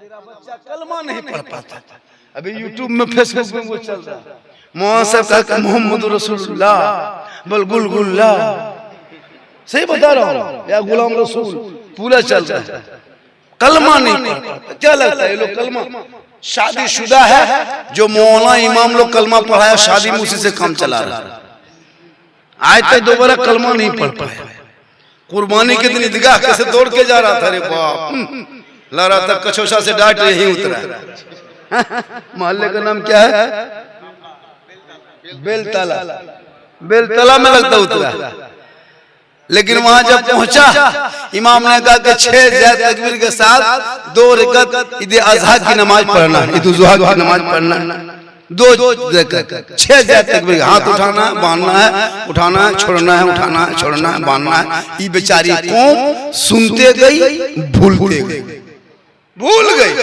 तेरा बच्चा कलमा नहीं पढ़ पाता। अभी यूट्यूब में फेसबुक में वो चल रहा है, मोहम्मद साहब का मोहम्मद रसूलुल्लाह बल गुलगुल्ला, सही बता रहा हूँ, या गुलाम रसूल पूरा चल रहा है, कलमा नहीं पढ़ पाता। क्या लगता है ये लोग कलमा? शादीशुदा है जो मौलाना इमाम लोग कलमा पढ़ाया, शादी में उसी से काम चला रहा है। आज तक दोबारा कलमा नहीं पढ़ पाया। कुर्बानी के दिन ईदगाह कैसे दौड़ के जा रहा था, अरे बाप, ला रहा था कछोसा से डांट यही उतरा। मोहल्ले का नाम क्या है? बेलतला। बेलतला में लगता उतरा, लेकिन वहां जब पहुंचा इमाम ने कहा कि 6 ज़ै तकबीर के साथ 2 रकात ईद अज़हा की नमाज पढ़ना, ईद ज़ुहा की नमाज पढ़ना, 6 ज़ै तकबीर, हाथ उठाना है, बांधना है, उठाना है, छोड़ना है, उठाना है, छोड़ना है, बांधना है। ये बेचारी कौम सुनते गई, भूलते गई, भूल गई।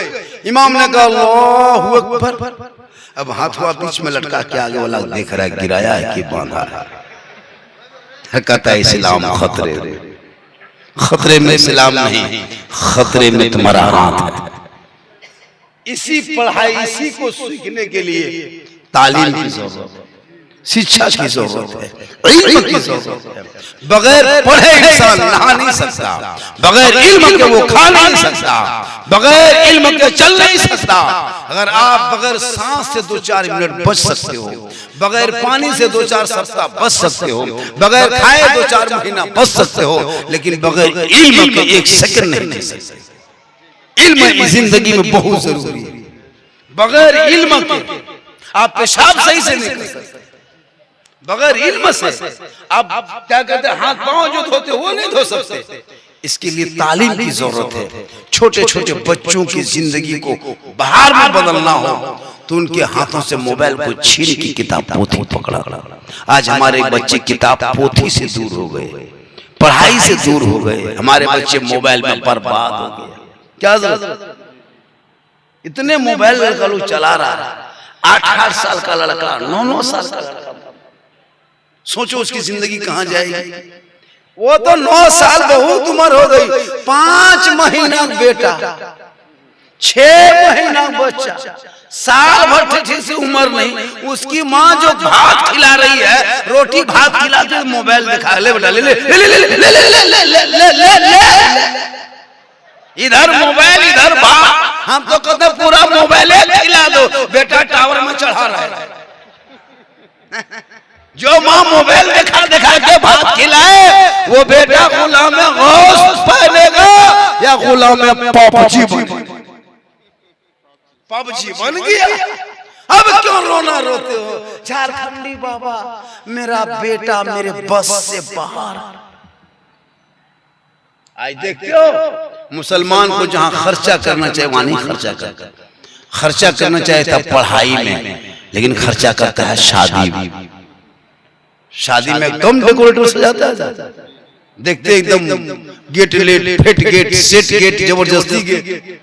इमाम ने कहा अल्लाहु अकबर। अब हाथ हुआ बीच में लटका के आगे वाला देख रहा है, गिराया है कि बांधा है। कहता है इस्लाम खतरे, खतरे में इस्लाम नहीं, खतरे में तुम्हारा हाथ है। इसी पढ़ाई, इसी को सीखने के लिए तालीम की जरूरत है, शिक्षा की जरूरत है, इल्म की जरूरत है। बगैर पढ़े इंसान नहा नहीं सकता, बगैर इल्म के वो खा नहीं सकता, बगैर इल्म के चल नहीं सकता। अगर आप बगैर सांस से 2-4 मिनट बच सकते हो, बगैर पानी से 2-4 सप्ताह बच सकते हो, बगैर खाए 2-4 महीना बच सकते हो, लेकिन बगैर इल्म के 1 सेकंड नहीं रह सकते। इल्म जिंदगी में बहुत जरूरी है। बगैर इल्म के आप पेशाब सही से नहीं कर सकते, बगैर इल्म से आप क्या कहते हैं, हाथ पांव जो धोते वो नहीं धो सकते। इसके लिए तालीम की जरूरत है। छोटे छोटे बच्चों की जिंदगी को बाहर में बदलना हो तो उनके हाथों से मोबाइल को छीन की किताब पोथी पकड़ा। आज हमारे बच्चे किताब पोथी से दूर हो गए, पढ़ाई से दूर हो गए, हमारे बच्चे मोबाइल में बर्बाद हो गए। क्या जरूरत? इतने मोबाइल लड़का लोग चला रहा है, 8-8 साल का लड़का, 9-9 साल का लड़का, सोचो उसकी जिंदगी कहां जाएगी। वो तो 9 साल बहुत उम्र हो गई, 5 महीना बेटा, 6 महीना बच्चा, साल भर ठीक से उम्र नहीं, उसकी माँ जो भात खिला रही है, रोटी भात खिलाते हुए मोबाइल दिखा, ले बेटा ले ले ले ले ले ले ले ले ले ले, इधर मोबाइल इधर भात। हम तो कहते पूरा मोबाइल खिला दो, बेटा टावर में चढ़ा रहा है। जो माँ मोबाइल दिखा दिखा के भात खिलाए, वो बेटा गुलाम में गौस पहनेगा या गुलाम में पबजी बन गया। अब क्यों रोना रोते हो? झारखंडी बाबा, मेरा बेटा मेरे बस से बाहर। आज देखते हो मुसलमान को जहां खर्चा करना चाहिए वहां नहीं खर्चा करता। खर्चा करना चाहिए था पढ़ाई में, लेकिन खर्चा करता है शादी। शादी में कम डेकोरेटर सजाता है, देखते एकदम gate late, fate gate, set gate, जबरदस्ती गेट,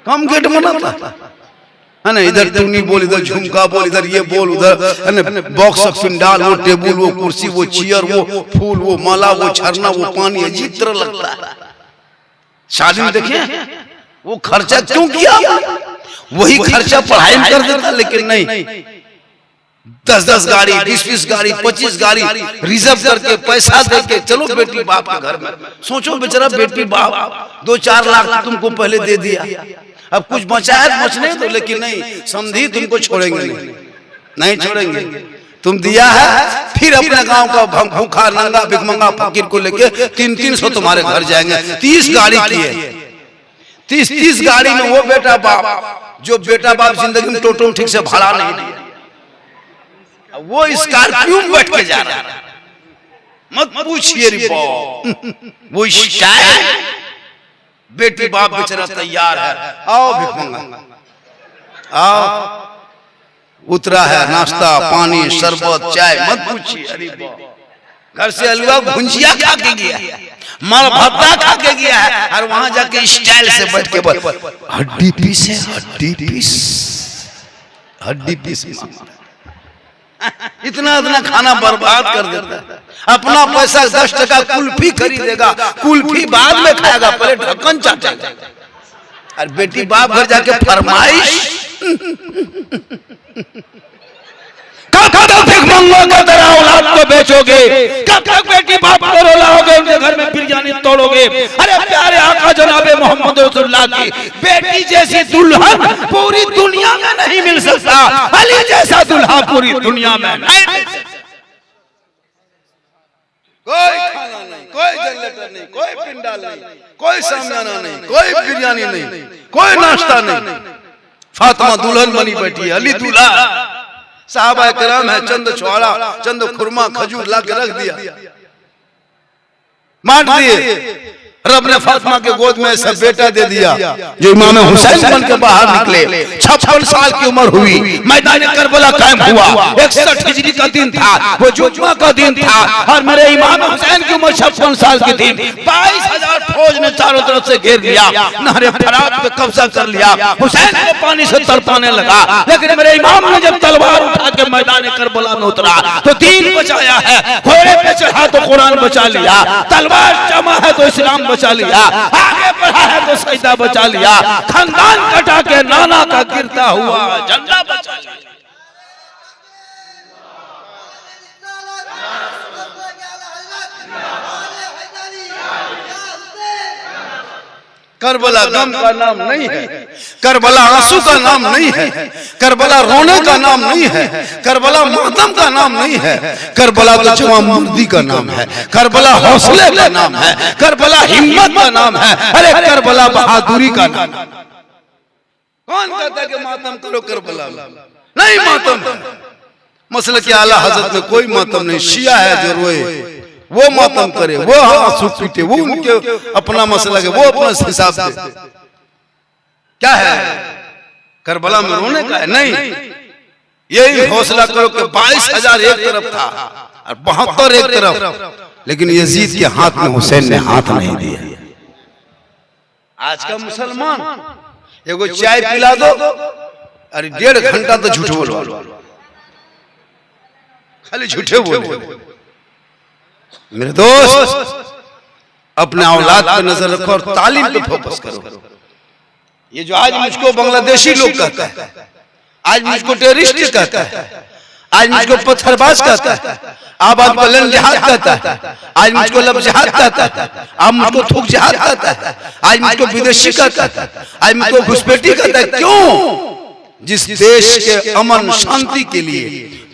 कम गेट बनाता है ना। इधर टूनी बोल, इधर झुमका बोल, इधर ये बोल, उधर है ना बॉक्स, पिंडाल, वो टेबुल, वो कुर्सी, वो चेयर, वो फूल, वो माला, वो झरना, वो पानी, अजीब तरह लगता है। शादी में देखिए वो खर्चा क्यों किया? वही खर्चा पढ़ाई में कर देता, लेकिन नहीं, 10-10 गाड़ी, 20-20 गाड़ी, 25 गाड़ी रिजर्व करके पैसा देके चलो बेटी बाप के घर में। सोचो बेचारा बेटी बाप 2-4 लाख तुमको पहले दे दिया, अब कुछ बचा है बचने दो, लेकिन नहीं, समझी तुमको छोड़ेंगे नहीं छोड़ेंगे। तुम दिया है, फिर अपने गांव का भूखा नंगा भिखमंगा फकीर को लेके 300 तुम्हारे घर जाएंगे। 30 गाड़ी की है, 30 गाड़ी में वो बेटा बाप, जो बेटा बाप जिंदगी में टोटो ठीक से भाड़ा नहीं दिया, वो स्कॉर्पियो में बैठ के जा रहा है। मत पूछिए रे बाप, वो स्टाइल। बेटी बाप बेचारा तैयार है, आओ भिखमंगा आओ, उतरा है, नाश्ता पानी शरबत चाय, मत पूछिए। अरे बाप, घर से हलवा भुंजिया खा के गया, माल भत्ता खा के गया है, और वहां जाके स्टाइल से बैठ के हड्डी पीस है, हड्डी पीस, हड्डी पीस। इतना खाना बर्बाद कर देता है। अपना पैसा 10 टका कुल्फी खरीदेगा, कुल्फी बाद में खाएगा, पहले ढक्कन चाटेगा। और बेटी बाप घर जाके फरमाइश कब तक भिखमंगों की तरह औलाद को बेचोगे? कब तक बेटी बाप को रुलाओगे, उनके घर में बिरयानी तोड़ोगे? अरे प्यारे आका जनाबे मोहम्मद रसूलुल्लाह की बेटी जैसी दुल्हन पूरी दुनिया में नहीं मिल सकता। अली जैसा दुल्हा पूरी दुनिया में नहीं मिल सकता। कोई खाना नहीं, कोई जनरेटर नहीं, कोई पिंडाल नहीं, कोई सामियाना नहीं, कोई बिरयानी नहीं, कोई नाश्ता नहीं। फातिमा दुल्हन बनी बैठी है, अली दूल्हा। साहबा किराम है, चंद छुआड़ा, चंद खुरमा खजूर ला के रख दिया, बांट दिए। रब ने फातिमा के गोद में ऐसा बेटा दे दिया जो इमाम हुसैन बन के बाहर निकले। 56 साल की उम्र हुई, मैदान करबला कायम हुआ। 61 हिजरी का दिन था, वो जुम्मा का दिन था, और मेरे इमाम हुसैन की उम्र 56 साल की थी। 22,000 फौज ने चारों तरफ से घेर लिया, नहरे फरात पे कब्जा कर लिया। हुसैन को पानी से तड़पाने लगा, लेकिन मेरे इमाम ने जब तलवार उठा के मैदान करबला में उतरा तो दीन बचाया है। घोड़े पे चढ़ा तो कुरान बचा लिया, तलवार जमा है तो इस्लाम बचा लिया, आगे बढ़ा है तो सजदा बचा लिया, खानदान कटा के नाना का गिरता हुआ झंडा बचा लिया। करबला गम का नाम नहीं है, करबला आंसू का नाम नहीं है, करबला रोने का नाम नहीं है, करबला मातम का नाम नहीं है, करबला तो जवान मर्दी का नाम है, करबला हौसले का नाम है, करबला हिम्मत का नाम है, अरे करबला बहादुरी का नाम। कौन कहता कि मातम करो करबला नहीं? मातम मसले के आला हजरत में कोई मातम नहीं। शिया है जो रोए वो मातम करे, वो आंसू पीटे, वो उनके अपना मसला के वो अपना हिसाब से। क्या है करबला में रोने का है? नहीं, यही हौसला करो कि 22,000 एक तरफ था और 72 एक तरफ, लेकिन यजीद के हाथ में हुसैन ने हाथ नहीं दिया। आज का मुसलमान एगो चाय पिला दो, अरे 1.5 घंटा तो झूठ बोलो, खाली झूठे बोलो। मेरे दोस्त, अपने औलाद पे नजर रखो और तालीम पे फोकस करो। ये जो आज मुझको बांग्लादेशी लोग कहता है, आज मुझको टेररिस्ट कहता है, आज मुझको पत्थरबाज कहता है, आप बलन जिहाद कहता है, आज मुझको लब जिहाद कहता है, आप मुझको थूक जिहाद कहता है, आज मुझको विदेशी कहता है, आज मुझको घुसपैठी कहता है। क्यों? जिस देश के अमन शांति के लिए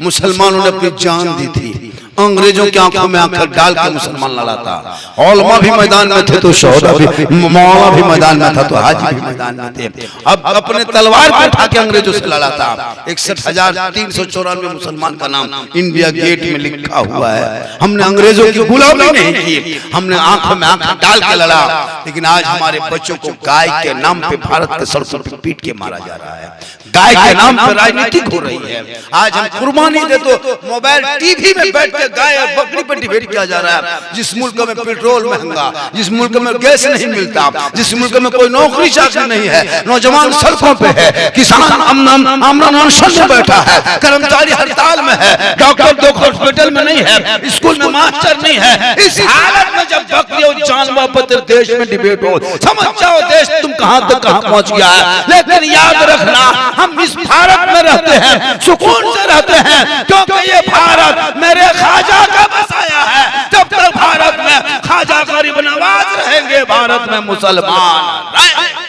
मुसलमानों ने अपनी जान दी थी, अंग्रेजों की आंखों में आंखें डाल के मुसलमान लड़ाता। औलमा भी मैदान में थे तो शोहदा भी, मौला भी मैदान में था तो हाजी भी मैदान में थे। अब अपने तलवार को उठा के अंग्रेजों से लड़ाता। 61,394 मुसलमान का नाम इंडिया गेट में लिखा हुआ है। हमने अंग्रेजों की गुलामी नहीं की, हमने आंखों में आंखें डाल के लड़ा। लेकिन आज हमारे बच्चों को गाय के नाम पे भारत के सड़कों पे पीट के मारा जा रहा है, गाय के नाम पे राजनीति हो रही है। आज हम कुर्बानी दे तो मोबाइल टीवी में बैठ के गाय और बकरी पर डिबेट किया जा रहा है। जिस मुल्क में पेट्रोल महंगा, जिस मुल्क में गैस नहीं मिलता, जिस मुल्क में कोई नौकरी चाकरी नहीं है, नौजवान सड़कों पे है, किसान आमरण अनशन में बैठा है, कर्मचारी हड़ताल में है, डॉक्टर हॉस्पिटल में नहीं है, स्कूल में मास्टर नहीं है। इस हालत में जब बकरी और जानवर पर देश में डिबेट हो, समझ जाओ देश तुम कहां तक कहां पहुंच गया है। लेकिन याद रखना, हम इस भारत में रहते हैं, सुकून से रहते हैं, क्योंकि ये भारत मेरे खाजा का बसाया है। जब तक भारत में खाजा गरीब नवाज रहेंगे, भारत में मुसलमान रहेंगे।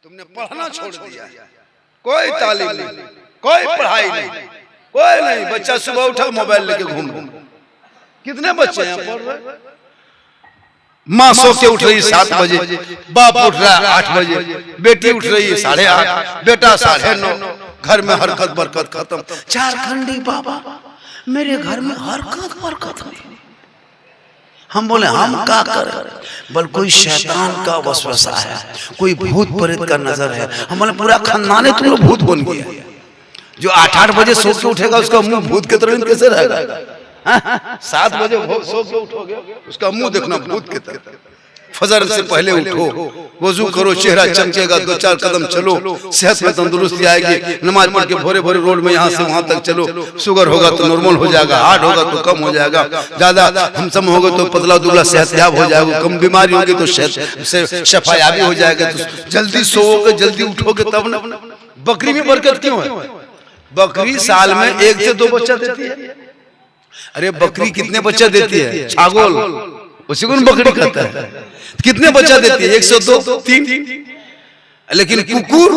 तुमने पढ़ना छोड़ दिया, कोई तालीम नहीं, कोई पढ़ाई नहीं, कोई नहीं। बच्चा सुबह उठा मोबाइल लेके घूम। कितने बच्चे हैं पढ़ रहे? माँ सो के उठ रही 7 बजे, बाप उठ रहा है 8 बजे, बेटी उठ रही है 8:30, बेटा 9:30। घर में हरकत बरकत खत्म। 4 खंडी बाबा, मेरे घर में हरकत बरकत नहीं। हम बोले हम क्या करें? बल कोई शैतान का वसवसा है, कोई भूत प्रेत का नजर है। हम बोले पूरा खानदान तुम लोग भूत बन गया। जो 8-8 बजे सो के उठेगा उसका मुंह भूत के तरह कैसे रहेगा? 7 बजे सो के उठोगे, उसका मुंह देखना भूत की तरह। फजर से पहले उठो, वजू करो, चेहरा चमकेगा, 2-4 कदम चलो, सेहत में तंदुरुस्ती आएगी। नमाज पढ़ के भोरे भोरे रोड में यहाँ से वहां तक चलो। शुगर होगा तो नॉर्मल हो जाएगा, हार्ट होगा तो कम हो जाएगा, ज्यादा हम सम होगा तो पतला दुबला सेहतयाब हो जाएगा, कम बीमारी होगी तो शफायाबी हो जाएगा। तो जल्दी सोओगे, जल्दी उठोगे तब ना। बकरी में बरकत क्यों है? बकरी साल में 1 से 2 बच्चा देती है। अरे बकरी कितने बच्चा देती है? छागोल, उसी को बकरी कहता है। कितने बच्चा देती है? 1 से 2, 3। लेकिन कुकुर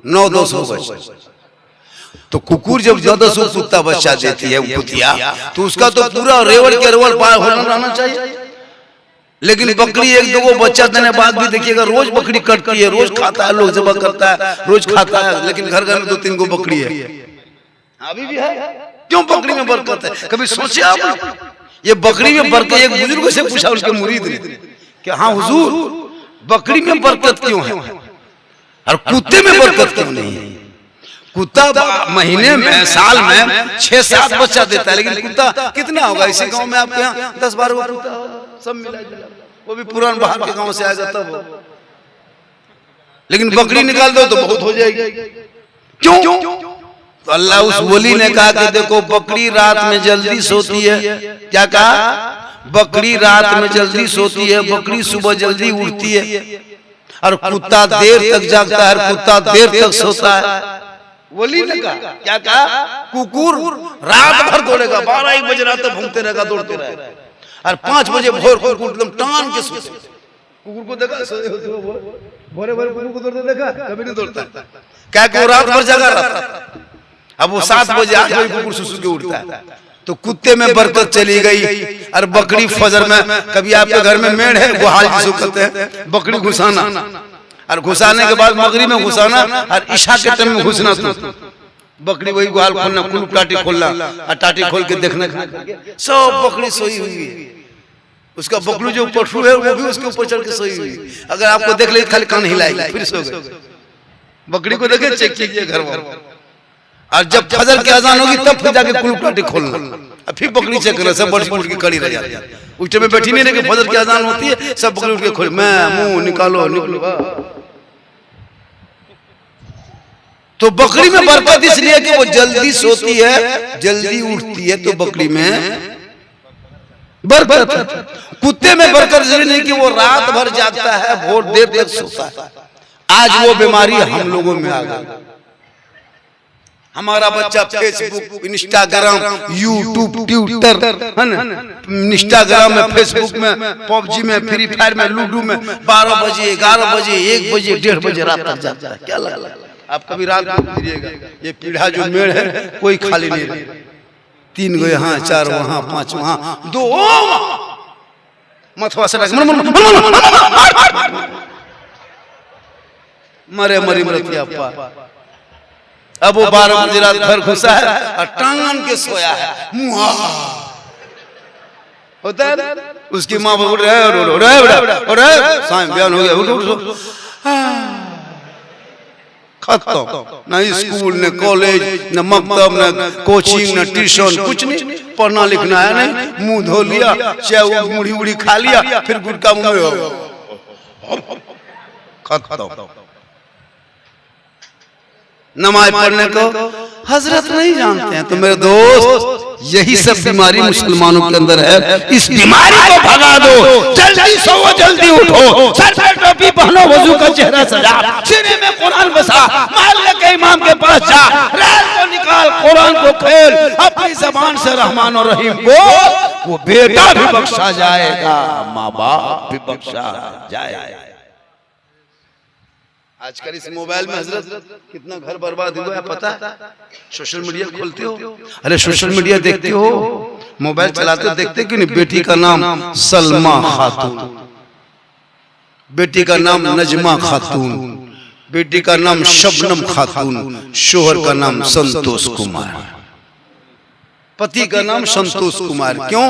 9-10 बच्चा। तो कुकुर जब 9-10 कुत्ता बच्चा देती है कुतिया, तो उसका तो पूरा रेवड़ के रेवड़ पार होना रहना चाहिए। लेकिन बकरी 1-2 बच्चा देने बाद भी देखिएगा रोज बकरी कटती है, रोज खाता है, लोग जबा करता है, रोज खाता है। लेकिन घर घर में 2-3 गो बकरी है, अभी भी है। क्यों बकरी में बरकत है? कभी सोचे आप? ये बकरी में बरकत, एक बुजुर्ग से पूछा उसके मुरीद ने कि हाँ हुजूर, बकरी में बरकत क्यों है और कुत्ते में बरकत क्यों नहीं है? कुत्ता महीने में, साल में 6-7 बच्चा देता है, लेकिन कुत्ता कितना होगा? इसी गांव में आपके यहाँ 10-12 कुत्ता होगा, सब मिला जुला, वो भी पुरान बाहर के गांव से आएगा तब। लेकिन बकरी निकाल दो तो बहुत हो जाएगी। क्यों? तो अल्लाह उस वली ने कहा कि देखो बकरी रात में जल्दी सोती है। क्या कहा? बकरी रात में जल्दी सोती है, बकरी सुबह जल्दी उठती है, और कुत्ता देर तक जागता है, कुत्ता देर तक सोता है। वली ने कहा, क्या कहा? कुकुर रात भर दौड़ेगा, 12-1 बजे रात तक घूमते रहेगा, दौड़ते रहेगा, और 5 बजे भोर कुकुर एकदम टान के सोते। कुकुर को देखा भोरे भोरे कुकुर को दौड़ते देखा? कभी नहीं दौड़ता। क्या कि वो रात भर जगा रहता। अब वो 7 बजे 8 बजे कुकुर सुसु के उठता है। तो कुत्ते में बरकत चली गई। और बकरी फजर में, कभी आपके घर में मेढ़ है, गुहाल जिसको कहते हैं, बकरी घुसाना, और घुसाने के बाद मगरिब में घुसाना, और इशा के टाइम में घुसना। तो बकरी वही गुहाल खोलना, कुल टाटी खोलना, और टाटी खोल के देखना, सब बकरी सोई हुई है। उसका बकरू जो पशु है वो भी उसके ऊपर चढ़ के सोई हुई। अगर आपको देख ले खाली कान हिलाएगी, फिर सो गए। बकरी को देखे, चेक कीजिए घर में, और जब फजर की अजान होगी तब फिर जाके कुल टाटी खोलना, और फिर बकरी चेक करना, सब बड़ी उठ के खड़ी रह जाती है। उठे में बैठी नहीं रहे, फजर की अजान होती है, सब बकरी उठ के खोल, मैं मुंह निकालो निकलो। तो बकरी में बरकत इसलिए कि वो जल्दी सोती है, जल्दी उठती है, तो बकरी में बरकत। कुत्ते में बरकत इसलिए नहीं कि वो रात भर जागता है, भोर देर तक सोता है। आज वो बीमारी हम लोगों में आ गई। हमारा बच्चा फेसबुक, इंस्टाग्राम, यूट्यूब, ट्विटर, है ना, इंस्टाग्राम में, फेसबुक में, पबजी में, फ्री फायर में, लूडो में 12 बजे, 11 बजे, 1 बजे, 1:30 बजे रात तक जाता है। क्या लगा? आप कभी रात को फिरिएगा, ये पीढ़ा जो मेड़ है कोई खाली नहीं रहे। 3 गो यहाँ, 4 वहाँ, 5 वहाँ, 2 मथवा से मरे मरी मरती आपा। अब वो 12 बजे रात घर घुसा है और टांगन के सोया है, मुहा होता है। उसकी माँ उठ रहा है, साईं बयान हो गया, खत्म। न स्कूल, न कॉलेज, न मकतब, न कोचिंग, न ट्यूशन, कुछ नहीं। पढ़ना लिखना है नहीं, मुंह धो लिया, चाहे मुड़ी उड़ी खा लिया, फिर गुटका मुंह में खत्म। नमाज पढ़ने को हजरत नहीं जानते हैं। तो मेरे दोस्त, यही सब बीमारी मुसलमानों के अंदर है। इस बीमारी को भगा दो। जल्दी सो, जल्दी उठो, सर पे टोपी पहनो, वजू का चेहरा सजा, सीने में कुरान बसा, मोहल्ले के इमाम के पास जा, रैल को निकाल, कुरान को खोल, अपनी जबान से रहमान और रहीम बोल, वो बेटा भी बख्शा जाएगा, माँ बाप भी बख्शा जाएगा। आजकल इस मोबाइल में हजरत कितना घर बर्बाद हुआ है पता है? सोशल मीडिया खोलते हो, अरे सोशल मीडिया देखते हो, मोबाइल चलाते हो, देखते कि नहीं? बेटी का नाम सलमा खातून, बेटी का नाम नजमा खातून, बेटी का नाम शबनम खातून, शोहर का नाम संतोष कुमार, पति का नाम संतोष कुमार। क्यों?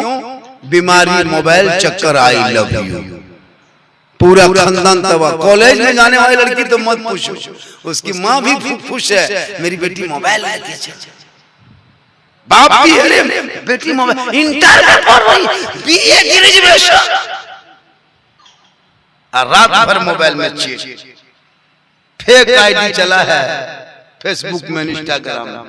बीमारी मोबाइल, चक्कर, आई लव यू, पूरा खानदान तबाह। कॉलेज में जाने वाली लड़की तो मत पूछो, उसकी माँ भी खुश है, मेरी बेटी मोबाइल लेती है, बाप भी अरे बेटी मोबाइल, इंटर में पढ़ रही, बीए ग्रेजुएशन, और रात भर मोबाइल में चीट, फेक आईडी चला है फेसबुक में, इंस्टाग्राम में।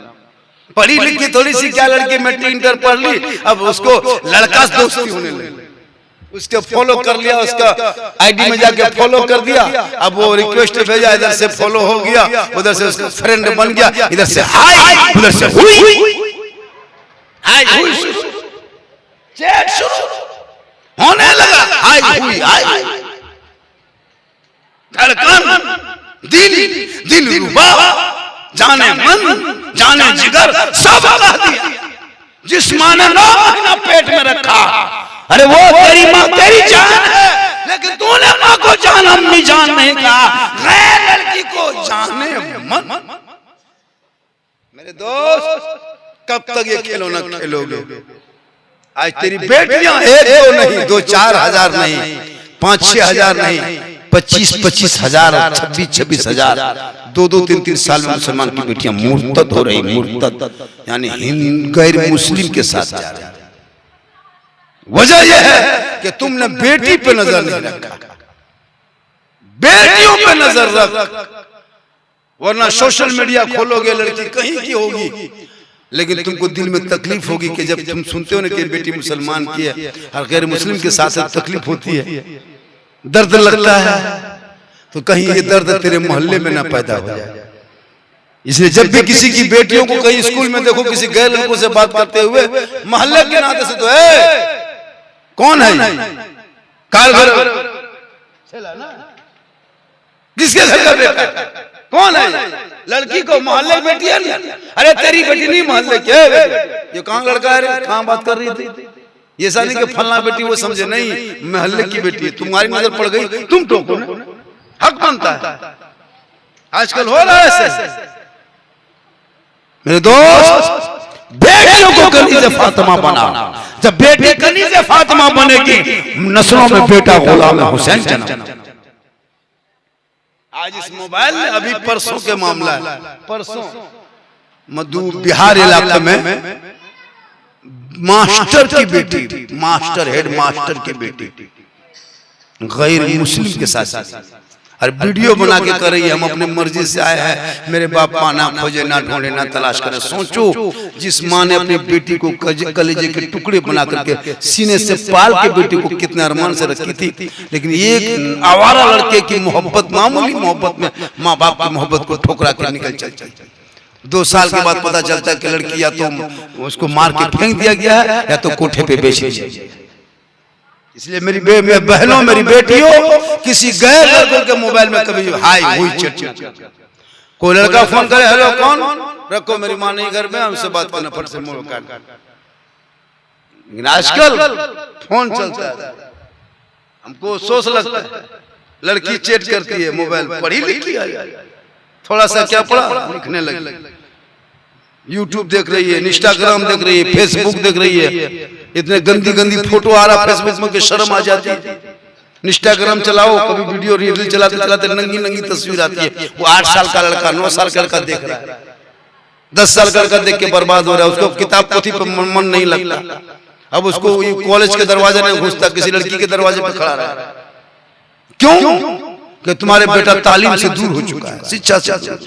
पढ़ी लिखी थोड़ी सी क्या लड़की मैट्रिक इंटर पढ़ ली, अब उसको लड़का से दोस्ती होने लगी, उसके फॉलो कर लिया, उसका आईडी में जाके फॉलो कर दिया, अब वो रिक्वेस्ट भेजा, इधर से फॉलो हो गया, उधर से उसका फ्रेंड बन गया, इधर से हाय, उधर से हुई, हाय हुई, चैट शुरू होने लगा, हाय हुई, हाय धड़कन, दिल रुबा, जाने मन, जाने जिगर, सब बता दिया। जिस माँ ने 9 महीना पेट में रखा, अरे वो तेरी माँ तेरी जान है, लेकिन तूने माँ को जान अम्मी जान नहीं कहा, गैर लड़की को जाने मन। मेरे दोस्त कब तक ये खिलौना खेलोगे? आज तेरी बेटियां 1-2 नहीं, 2-4 हजार नहीं, 5-6 हजार नहीं, 25-25 हजार, 26-26 हजार, 2-2-3-3 साल में मुसलमान की बेटियां मुर्तद हो रही, मुर्तद यानी गैर मुस्लिम के साथ जा रही। वजह यह है कि तुमने बेटी पे नजर नहीं रखा, बेटियों पे नजर रख, वरना सोशल मीडिया खोलोगे लड़की कहीं की होगी, लेकिन तुमको दिल में तकलीफ होगी कि जब तुम सुनते हो ना कि बेटी मुसलमान की है और गैर मुस्लिम के साथ तकलीफ होती है, दर्द लगता है, तो कहीं ये दर्द तेरे मोहल्ले में ना पैदा हो जाए। इसलिए जब भी किसी की बेटियों को कहीं स्कूल में देखो किसी गैर लड़कों से बात करते हुए, मोहल्ले के नाते से तो कौन है, कार घर किसके घर का बेटा, कौन है, लड़की को मोहल्ले बेटी है, अरे तेरी बेटी नहीं मोहल्ले के, ये कहाँ लड़का है, कहाँ बात कर रही थी, ये सारी के फलना बेटी, वो समझे नहीं मोहल्ले की बेटी है, तुम्हारी नजर पड़ गई, तुम टोको ना, हक बनता है। आजकल हो रहा है ऐसे। मेरे दोस्त, बेटियों को कनीज़े फातिमा बना, जब बेटी कनीज़े फातिमा बनेगी, नस्लों में बेटा गुलाम हुसैन जन्म। आज इस मोबाइल में अभी परसों के मामला है, परसों मधु बिहार इलाके में मास्टर की बेटी, मास्टर हेड मास्टर की बेटी गैर मुस्लिम के साथ और वीडियो बना के कर रही है, हम अपनी मर्जी से आए हैं, मेरे बाप माँ ना खोजे ना ढूंढे ना तलाश करे। सोचो जिस माँ ने अपनी बेटी को कलेजे के टुकड़े बना करके सीने से पाल के बेटी को कितने अरमान से रखी थी, लेकिन एक आवारा लड़के की मोहब्बत, मामूली मोहब्बत में माँ बाप की मोहब्बत को ठुकरा के निकल चलती। 2 साल के बाद पता चलता है कि लड़की या तो उसको मार के फेंक दिया गया है या तो कोठे पे बेच दी जाए। इसलिए मेरी बहनों, मेरी बेटियों, किसी गैर लड़कों के मोबाइल में कभी हाय हुई चट, कोई लड़का फोन करे, हेलो कौन, रखो मेरी माँ नहीं घर में, हमसे बात करना, फट से मोबाइल काट। लेकिन आजकल फोन चलता है, हमको सोच लगता है, लड़की चैट करती है, मोबाइल पढ़ी लिखी है, थोड़ा सा क्या पढ़ा, लिखने लगी, यूट्यूब देख रही है, इंस्टाग्राम देख रही है, फेसबुक देख रही है, इतने गंदी गंदी फोटो आ रहा फेसबुक में कि शर्म आ जाती है। इंस्टाग्राम चलाओ, कभी वीडियो रील चलाते चलाते नंगी नंगी तस्वीर आती है, वो 8 साल का लड़का 9 साल का लड़का देख रहा है, 10 साल का लड़का देख के बर्बाद हो रहा है, उसको किताब पोथी पर मन नहीं लगता, अब उसको कॉलेज के दरवाजे नहीं घुसता, किसी लड़की के दरवाजे पर खड़ा रहा। क्यों? कि तुम्हारे बेटा तालीम से दूर हो चुका है, शिक्षा से चल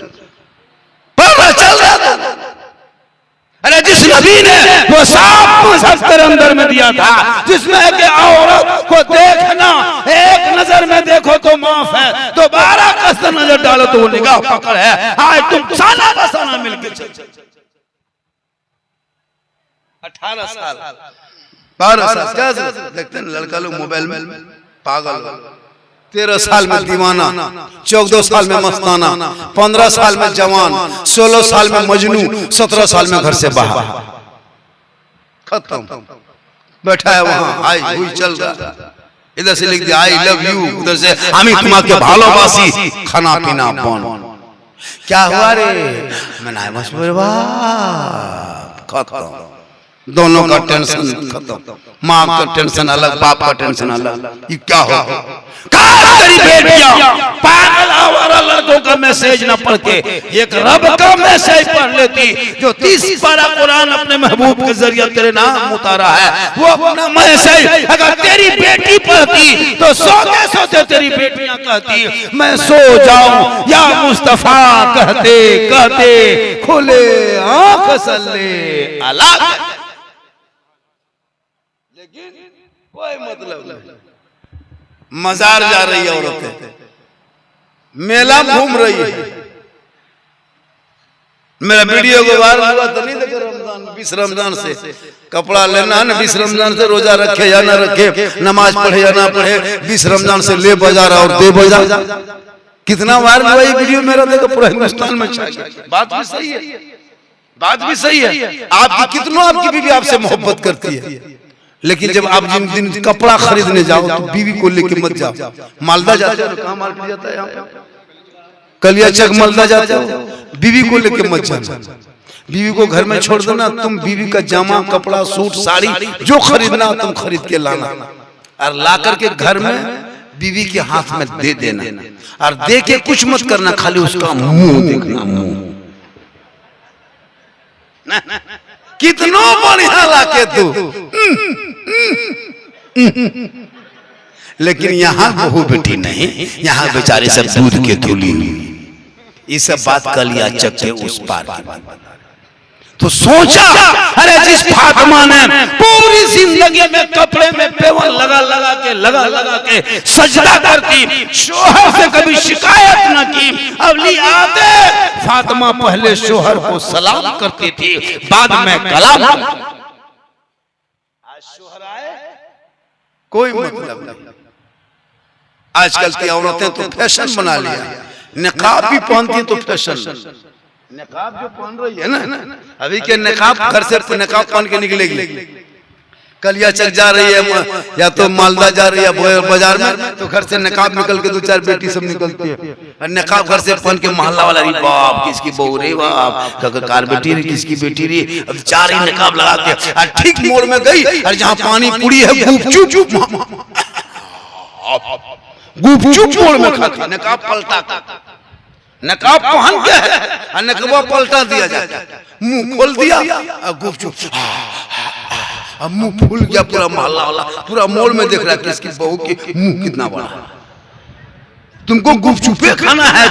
रहा था। अरे जिस नबी ने वो साफ मजहब तेरे अंदर में दिया था, जिसमें कि औरत को देखना एक नजर में देखो तो माफ है, दोबारा कस नजर डालो तो वो निगाह पकड़ है। आज तुम साला बसाना मिलके चल, 18 साल 12 साल क्या देखते हैं लड़का लोग मोबाइल में पागल, 13 साल में दीवाना, 14 साल में मस्ताना, 15 साल में जवान, 16 साल में मजनू, 17 साल में घर से बाहर, खत्म। बैठा है वहां, आई हुई चल रहा, इधर से लिख दिया आई लव यू, उधर से আমি তোমাকে ভালোবাসি, खाना पीना बंद। क्या हुआ रे, मनाए बस खत्म, दोनों का टेंशन खत्म, माँ का टेंशन अलग, बाप का टेंशन अलग। ये क्या हो, तेरी बेटियां पागल आवारा लड़कों का मैसेज ना पढ़ के एक रब का मैसेज पढ़ लेती, जो 30 पारा कुरान अपने महबूब के जरिए तेरे नाम उतारा है, वो अपना मैसेज अगर तेरी बेटी पढ़ती तो सोते सोते तेरी बेटियां कहती मैं सो जाऊं या मुस्तफा कहते कहते खोले आंख सल्ले अला। लेकिन कोई मतलब नहीं। मजार जा रही है औरतें, मेला घूम रही है। मेरा वीडियो को वायरल हुआ तो नहीं देखे रमजान, 20 रमजान से कपड़ा लेना है ना, 20 रमजान से रोजा रखे या ना रखे, नमाज पढ़े या ना पढ़े, 20 रमजान से ले बाजार और दे बाजार। कितना वायरल हुआ ये वीडियो मेरा, देखो पूरा हिंदुस्तान में छा गया। बात भी सही है, बात भी सही है। आपकी कितनों आपकी बीवी आपसे मोहब्बत करती है, लेकिन जब आप जिन दिन कपड़ा खरीदने जाओ तो बीवी को लेके मत जाओ। मालदा जाते हो, कहाँ मार्केट जाता है यहाँ, कलिया चक मालदा जाते हो, बीवी को लेके मत जाना। बीवी को घर में छोड़ देना, तुम बीवी का जामा कपड़ा सूट साड़ी जो खरीदना तुम खरीद के लाना और ला करके घर में बीवी के हाथ में दे देना, और दे के कुछ मत करना, खाली उसका मुंह देखना। मुंह कितना बढ़िया लाके तू, लेकिन यहाँ बहू बेटी नहीं, यहाँ बेचारे सब दूध के धुली हुई। ये सब बात कलिया चक के उस पार की बात बता। तो सोचा, अरे जिस फातिमा ने पूरी जिंदगी में कपड़े में पेवन लगा के सजदा करती, शोहर से कभी शिकायत न की, अवली आते फातिमा पहले शोहर को सलाम करती थी, बाद में कलाम। आज शोहर आए कोई मतलब नहीं। आजकल की औरतें तो फैशन बना लिया, निकाब भी पहनती तो फैशन। निकाब जो पहन रही है ना, अभी के निकाब घर से निकाब पहन के निकलेगी, कलिया चक जा रही है या तो मालदा जा रही है बाजार में, तो घर से निकाब निकल के 2-4 बेटी सब निकलती है, और निकाब घर से पहन के मोहल्ला वाला, रे बाप किसकी बहू रे, बाप कार बेटी रे, किसकी बेटी रे, अब 4 ही निकाब लगा के और ठीक मोड़ में गई, और जहाँ पानी पूरी है गुपचुप मोड़ में खाती, निकाब पलटा, नकाब पहन के है, नकबा पलटा दिया जाता, मुंह खोल दिया और गुपचुप, अब मुंह फूल गया, पूरा मोहल्ला वाला पूरा मोड़ में देख रहा है कि इसकी बहू की मुंह कितना बड़ा। तुमको गुपचुपे खाना है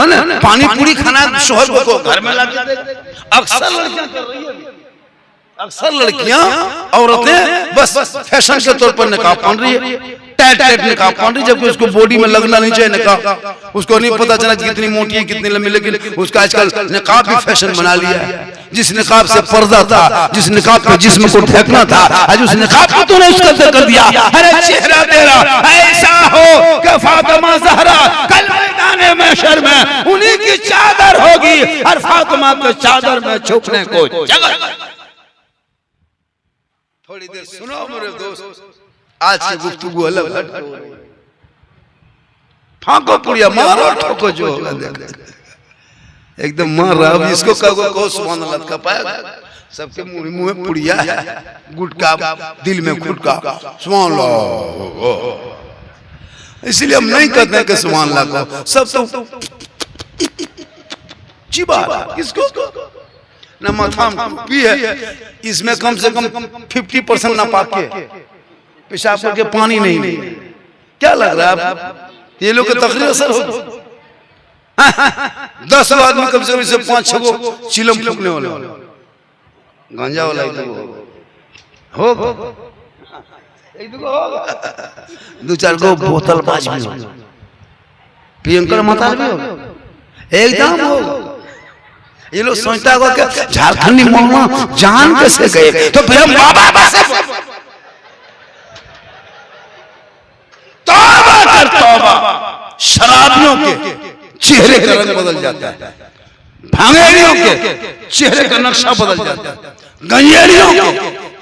ना, पानी पूरी खाना है, शोहर को घर में लाके अक्सर लड़कियां कर रही है, अक्सर लड़कियां औरतें बस फैशन के तौर पर निकाब पहन रही है, टाइट निकाब पहन रही, जबकि उसको बॉडी में लगना नहीं चाहिए निकाब। उसको नहीं पता चला कितनी मोटी है कितनी लंबी, लेकिन उसका आजकल निकाब भी फैशन बना लिया है। जिस निकाब से पर्दा था, जिस निकाब पे जिस्म को ढकना था, आज उस निकाब को तूने उसका कर दिया। अरे चेहरा तेरा ऐसा हो कि फातिमा ज़हरा कल मैदान महशर में उन्हीं की चादर होगी, और फातिमा के चादर में छुपने को जगह। थोड़ी देर सुनो मेरे दोस्त, आज की गुफ्तगू अलग हट हो रही है। फांको पुड़िया मारो ठोको जो होगा देखो, एकदम मार रहा है। इसको कहो सुभान अल्लाह का पाया, सबके मुंह में पुड़िया है, गुटका दिल में गुटका, सुभान अल्लाह। इसलिए हम नहीं कहते हैं कि सुभान अल्लाह को, सब तो चिबा किसको ना माथा भी है, इसमें कम से कम 50% ना पाके पेशाब करके पानी नहीं। क्या लग रहा है ये लोग का तकरीर असर हो? 10 आदमी कम से कम इसे 5-6 को चिलम फूकने वाले, गांजा वाला हो, 2-4 को बोतलबाज भी हो, प्रियंकर माता भी हो, एकदम हो। ये लोग सोचता होगा कि झारखंडी मौलाना जान कैसे गए, तो फिर हम बाबा से तौबा कर तौबा। शराबियों के चेहरे का रंग बदल जाता है, भांगेड़ियों के चेहरे का नक्शा बदल जाता है, गंजेड़ियों के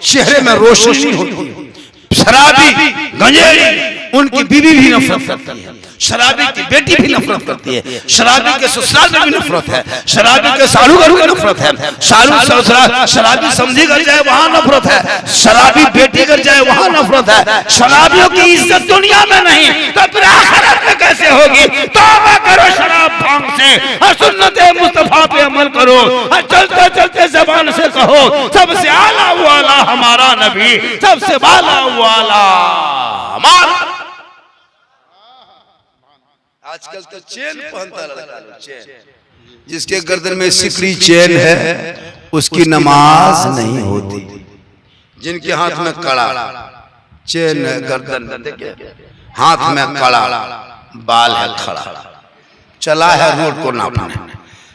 चेहरे में रोशनी होती है। शराबी गंजेड़ी उनकी बीवी भी नफरत करती है, शराबी की बेटी भी नफरत करती है, शराबी के ससुराल में भी नफरत है, शराबी के सालू घर में नफरत है, सालू ससुराल शराबी समझी कर जाए वहां नफरत है, शराबी बेटी कर जाए वहां नफरत है। शराबियों की इज्जत दुनिया में नहीं तो फिर आखिरत में कैसे होगी? तौबा करो शराब भांग से और सुन्नत मुस्तफा पे अमल करो और चलते चलते जबान से कहो सबसे आला वाला हमारा नबी, सबसे वाला वाला हमारा। आजकल तो चेन पहनता लड़का लोग, चेन। जिसके गर्दन में सिकड़ी चेन है उसकी नमाज नहीं होती। जिनके हाथ में कड़ा चेन है, गर्दन में देखिए, हाथ में कड़ा, बाल है खड़ा, चला है रोड को नापने,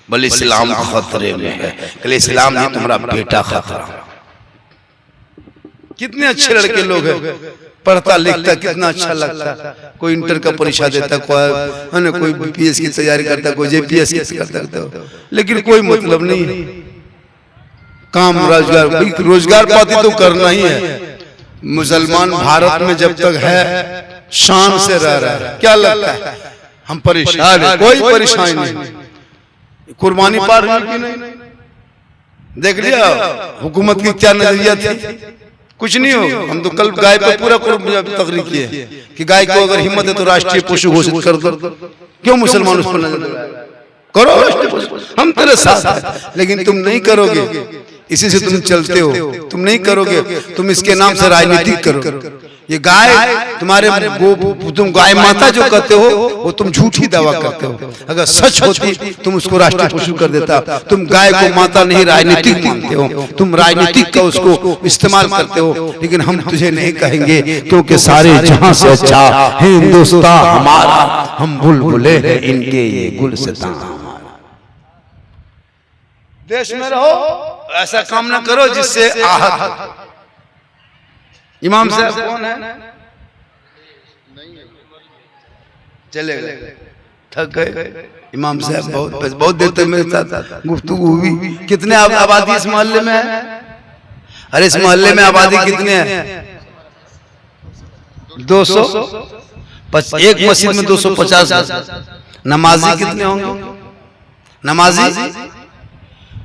बोले इस्लाम खतरे में है। बोले इस्लाम नहीं, तुम्हारा बेटा खतरा। कितने अच्छे लड़के लोग हैं, पढ़ता लिखता कितना अच्छा लगता। कोई इंटर का परीक्षा देता, कोई बीपीएस की तैयारी करता, कोई जेपीएस की करता, लेकिन कोई मतलब नहीं। काम रोजगार पाती तो करना ही है। मुसलमान भारत में जब तक है शान से रह रहा है। क्या लगता है हम परेशान है? कोई परेशानी नहीं। कुर्बानी पार की नहीं, देख लिया हुकूमत की क्या नजरिया थी, कुछ नहीं हो। हम तो कल गाय पे पूरा तकरीर किए कि गाय को अगर हिम्मत है तो राष्ट्रीय पशु घोषित कर दो। क्यों मुसलमान उस पर नजर करो, राष्ट्रीय पशु, हम तेरे साथ हैं। लेकिन तुम नहीं करोगे, इसी से तुम चलते हो। तुम नहीं करोगे, तुम इसके नाम से राजनीति करो। ये गाय तुम्हारे तुम गाय माता जो कहते हो वो तुम झूठी दावा करते हो। अगर सच होती तुम उसको राष्ट्रीय पशु कर देता। तुम गाय को माता नहीं राजनीतिक मानते हो, तुम राजनीतिक का उसको इस्तेमाल करते हो। लेकिन हम तुझे नहीं कहेंगे, क्योंकि सारे जहां से अच्छा हिंदुस्तान हमारा, हम बुलबुले हैं इनके ये गुलसितां हमारा। देश में रहो, ऐसा काम ना करो जिससे आहत हो। इमाम साहब कौन है? चले गए, थक गए। इमाम साहब बहुत देर तक मेरे साथ गुफ्तगू हुई। कितने आबादी इस मोहल्ले में है? अरे इस मोहल्ले में आबादी कितने हैं? 200। एक मस्जिद में 250। नमाजी कितने होंगे?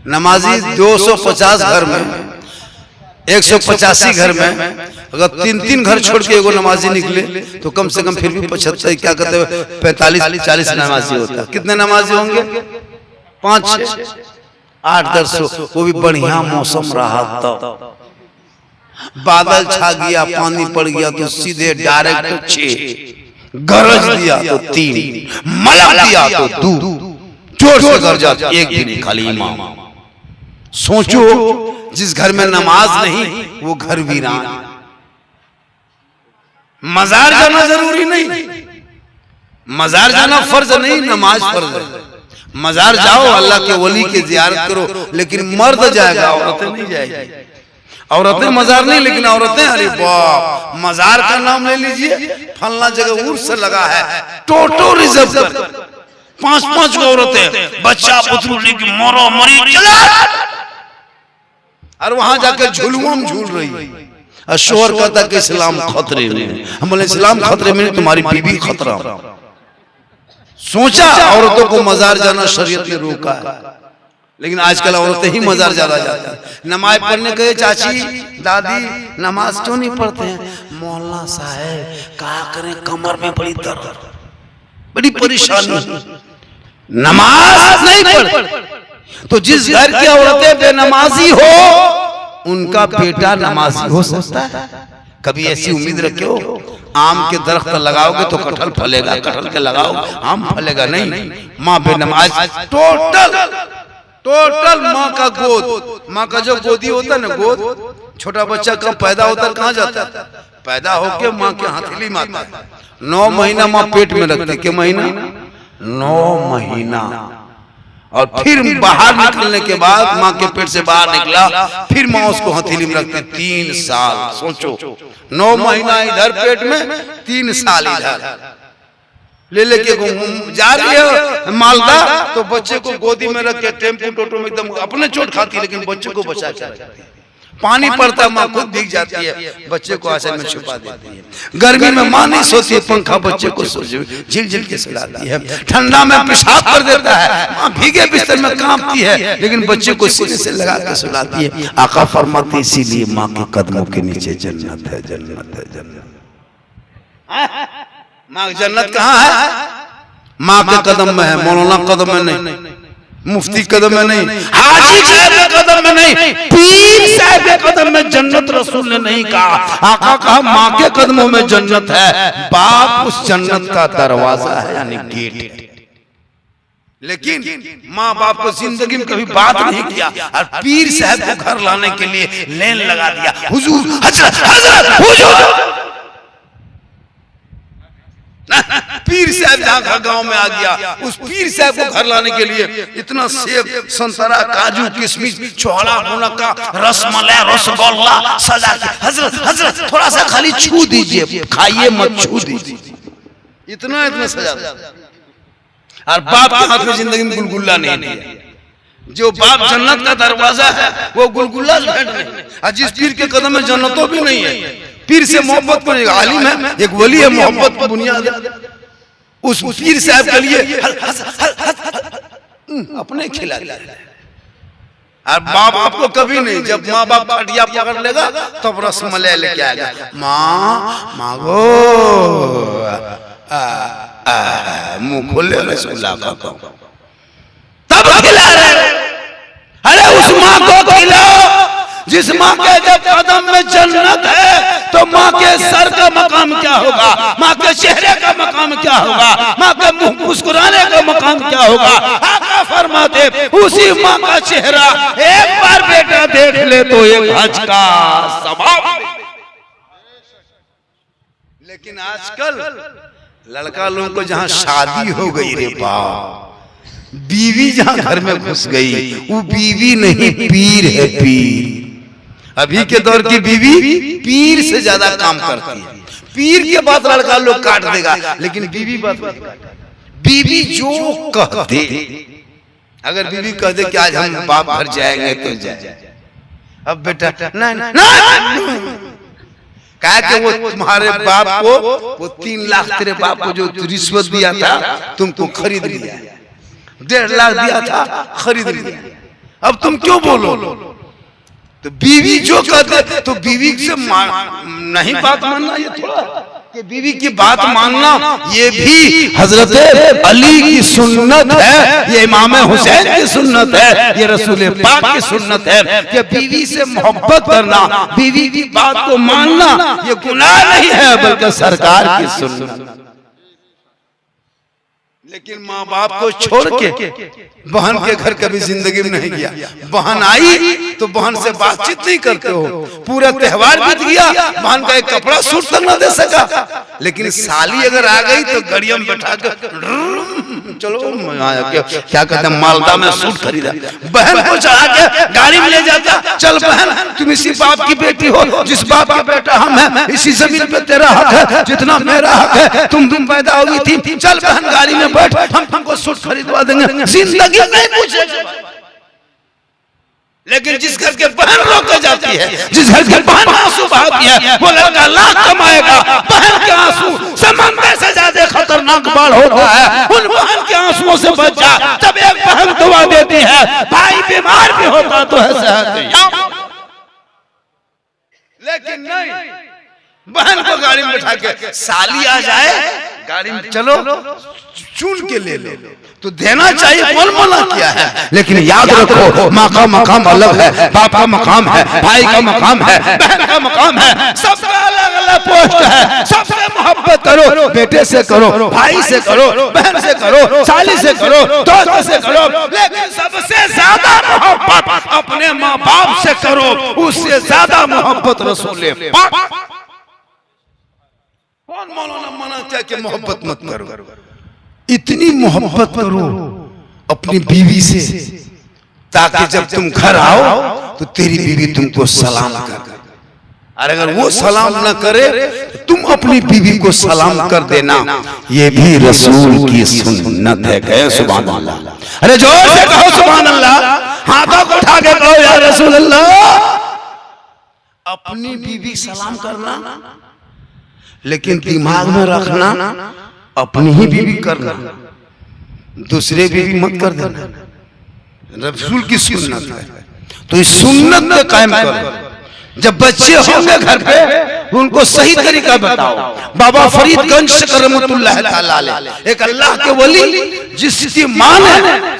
नमाजी 250 घर में, 185 घर में। अगर 3-3 घर छोड़ के एगो नमाजी निकले तो कम से कम फिर भी 75, क्या कहते हैं, 45-40 नमाजी होता। कितने नमाजी होंगे? 5-6, 8-10। वो भी बढ़िया मौसम रहा तो बादल छा गया, पानी पड़ गया तो सीधे डायरेक्ट 6, गरज दिया तो 3, मलक दिया तो 2, जोर से गरजा एक भी नहीं, खाली इमाम। सोचो, जिस घर में नमाज नहीं वो घर वीरान। मजार जाना जरूरी नहीं, मजार जाना फर्ज नहीं, नमाज फर्ज है। मजार जाओ, अल्लाह के वली की जियारत करो, लेकिन मर्द जाएगा, औरतें नहीं जाएगी। औरतें मजार नहीं, लेकिन औरतें, अरे बाप, मजार का नाम ले लीजिए, फलना जगह उर्स लगा है, टोटो रिजर्व पर 5-5 औरतें, बच्चा पुतरू लेके मरो मरी चला, और वहां जाकर झुलुआ में झूल रही है। शोहर कहता कि इस्लाम खतरे में। हम बोले इस्लाम खतरे में, तुम्हारी बीवी खतरा। सोचा औरतों को मजार जाना शरीयत ने रोका है, लेकिन आजकल औरतें ही मजार ज्यादा जाती है। नमाज पढ़ने गए, चाची दादी नमाज क्यों नहीं पढ़ते हैं? मौलाना साहब क्या करें, कमर में बड़ी दर्द, बड़ी परेशानी, नमाज नहीं पढ़। तो जिस घर की औरतें बेनमाजी हो उनका बेटा नमाजी हो सकता है? कभी ऐसी उम्मीद रखे हो? आम के दरख्त लगाओगे तो कटहल फलेगा, कटहल के लगाओ आम फलेगा? नहीं। माँ बेनमाज, टोटल माँ का गोद, माँ का जो गोदी होता है ना, गोद, छोटा बच्चा कब पैदा होता है, कहाँ जाता है? पैदा होके माँ के हथेली में आता है। 9 महीना माँ पेट में रखती है। क्या महीना? 9 महीना। और फिर बाहर निकलने के बाद, माँ के पेट से बाहर निकला, फिर माँ उसको हथेली में रखती 3 साल। सोचो, 9 महीना इधर पेट में, 3 साल इधर। ले लेके जा रही है मालदा, तो बच्चे को गोदी में रख के टेम्पो टोटो में एकदम अपने चोट खाती है, लेकिन बच्चे को बचा के रखती है। पानी पड़ता है, माँ खुद भीग जाती है, बच्चे को आंचल में छुपा देती है। गर्मी में माँ नहीं सोती है, पंखा बच्चे को झिल के सुलाती है। ठंडा में पेशाब कर देता है, माँ भीगे बिस्तर में कांपती है, लेकिन बच्चे को सीने से लगा के सुलाती है। आका फरमाते, इसीलिए माँ के कदमों के नीचे जन्नत है, जन्नत है, जन्नत। माँ जन्नत कहाँ है? माँ के कदम में है, मौलाना कदम में नहीं, मुफ्ती कदम में नहीं, हाजी साहब के कदम में नहीं, पीर साहब के कदम में जन्नत रसूल ने नहीं कहा। आका कहा माँ के कदमों में जन्नत है, बाप उस जन्नत का दरवाजा है यानी गेट। लेकिन माँ बाप को जिंदगी में कभी बात नहीं किया और पीर साहब को घर लाने के लिए लेन लगा दिया, हुजूर हजरत हजरत हुजूर। पीर साहब जहाँ गांव में आ गया, उस पीर साहब को घर लाने के लिए इतना सेब संतरा काजू किशमिश छोड़ा मुनक्का रसमलाई रसगुल्ला सजा के, हजरत हजरत थोड़ा सा खाली छू दीजिए, खाइए मत छू दीजिए, इतना इतना सजा। और बाप के हाथ में जिंदगी में गुलगुल्ला नहीं दिया। जो बाप जन्नत का दरवाजा है वो गुलगुल्ला भेंट नहीं, और जिस पीर के कदम में जन्नतों भी नहीं है। पीर से मोहब्बत को एक आलिम है, एक वली है, मोहब्बत की बुनियाद है। उस पीर साहब के लिए अपने खिला दिया। और माँ बाप को कभी नहीं, जब माँ बाप खटिया पकड़ लेगा तब रसमलाई लेके आएगा, माँ मांगो, मुंह खोल ले रसगुल्ला का तब खिला रहे। अरे उस माँ को खिलाओ जिस माँ के जब कदम में जन्नत है, तो माँ के सर का मकाम क्या होगा, माँ के चेहरे का मकाम क्या होगा, माँ के मुंह मुस्कुराने का मकाम क्या होगा। आका फरमाते उसी माँ का चेहरा एक बार बेटा देख ले तो एक हज का सवाब। लेकिन आजकल लड़का लोगों को जहां शादी हो गई रे बाप, बीवी जहां घर में घुस गई, वो बीवी नहीं पीर है, पीर। अभी के दौर की बीवी पीर से ज्यादा काम करती है। पीर के बाद लड़का लोग काट देगा, लेकिन बीवी बात नहीं काटता। बीवी जो कह दे, अगर बीवी कह दे कि आज हम बाप घर जाएंगे तो जाए, अब बेटा नहीं कहा कि वो तुम्हारे बाप को वो 3 लाख तेरे बाप को जो रिश्वत दिया था तुमको खरीद लिया, 1.5 लाख दिया था खरीद लिया, अब तुम क्यों बोलो। तो बीवी जो कहते तो बीवी से नहीं बात मानना, ये थोड़ा कि बीवी की बात मानना ये भी हजरत अली की सुन्नत है, ये इमाम हुसैन की सुन्नत है, ये रसूल पाक की सुन्नत है कि बीवी से मोहब्बत करना, बीवी की बात को मानना ये गुनाह नहीं है बल्कि सरकार की सुन्नत। लेकिन माँ बाप को छोड़ के बहन के घर कभी जिंदगी में नहीं गया। बहन आई तो बहन से बातचीत नहीं करते हो, पूरा त्योहार बीत गया, बहन का एक कपड़ा सूट तक ना दे सका। लेकिन साली अगर आ गई तो गाड़िया में बैठा कर चलो क्या कहते हैं मालदा में सूट खरीदा, बहन को चढ़ा के गाड़ी में ले जाता, चल बहन तुम इसी बाप की बेटी हो, जिस बाप का बेटा हम है, इसी जमीन पे तेरा हक है जितना मेरा हक है, तुम पैदा हुई थी, चल बहन गाड़ी में बैठ, हम तुमको सूट खरीदवा देंगे, जिंदगी नहीं पूछेगा। लेकिन जिस घर के बहन रोक जाती है, जिस घर के बहन आंसू बहाती है, वो लड़का लाख कमाएगा, बहन के आंसू समंदर से ज्यादा खतरनाक बाढ़ होता है, उन बहन के आंसुओं से बच जा। जब एक बहन दुआ देती है, भाई बीमार भी होता तो है सेहत, लेकिन नहीं, बहन को गाड़ी में बैठा के साली आ जाए गाड़ी में चलो चुन के ले लो तो देना चाहिए, कौन मना किया है। लेकिन याद रखो माँ का मकाम अलग है, बाप का मकाम है, भाई का मकाम है, बहन का मकाम है, सबका अलग अलग पोस्ट है। सबसे मोहब्बत करो, बेटे से करो, भाई से करो, बहन से करो, साली से करो, दोस्त से करो, लेकिन सबसे ज्यादा मोहब्बत अपने माँ बाप से करो, उससे ज्यादा मोहब्बत रसूल पाक। कौन मौलाना मना क्या कि मोहब्बत मत करो, इतनी मोहब्बत करो अपनी बीवी से ताकि जब तुम घर आओ तो तेरी बीवी तुमको सलाम कर, और अगर वो सलाम न करे तो तुम अपनी बीवी को सलाम कर देना, ये भी रसूल की सुन्नत है। कहे सुभान अल्लाह, अरे जोर से कहो सुभान अल्लाह, हाथों को उठा के कहो या रसूल अल्लाह। अपनी बीवी सलाम करना, लेकिन दिमाग में रखना अपनी ही बीवी करना, दूसरे बीवी मत कर देना, रसूल की सुन्नत है। तो इस सुन्नत में कायम करो। जब बच्चे होंगे घर पे उनको सही तरीका बताओ। बाबा फरीदगंज से रहमतुल्लाह ताला अलैह एक अल्लाह के वली जिसकी मां ने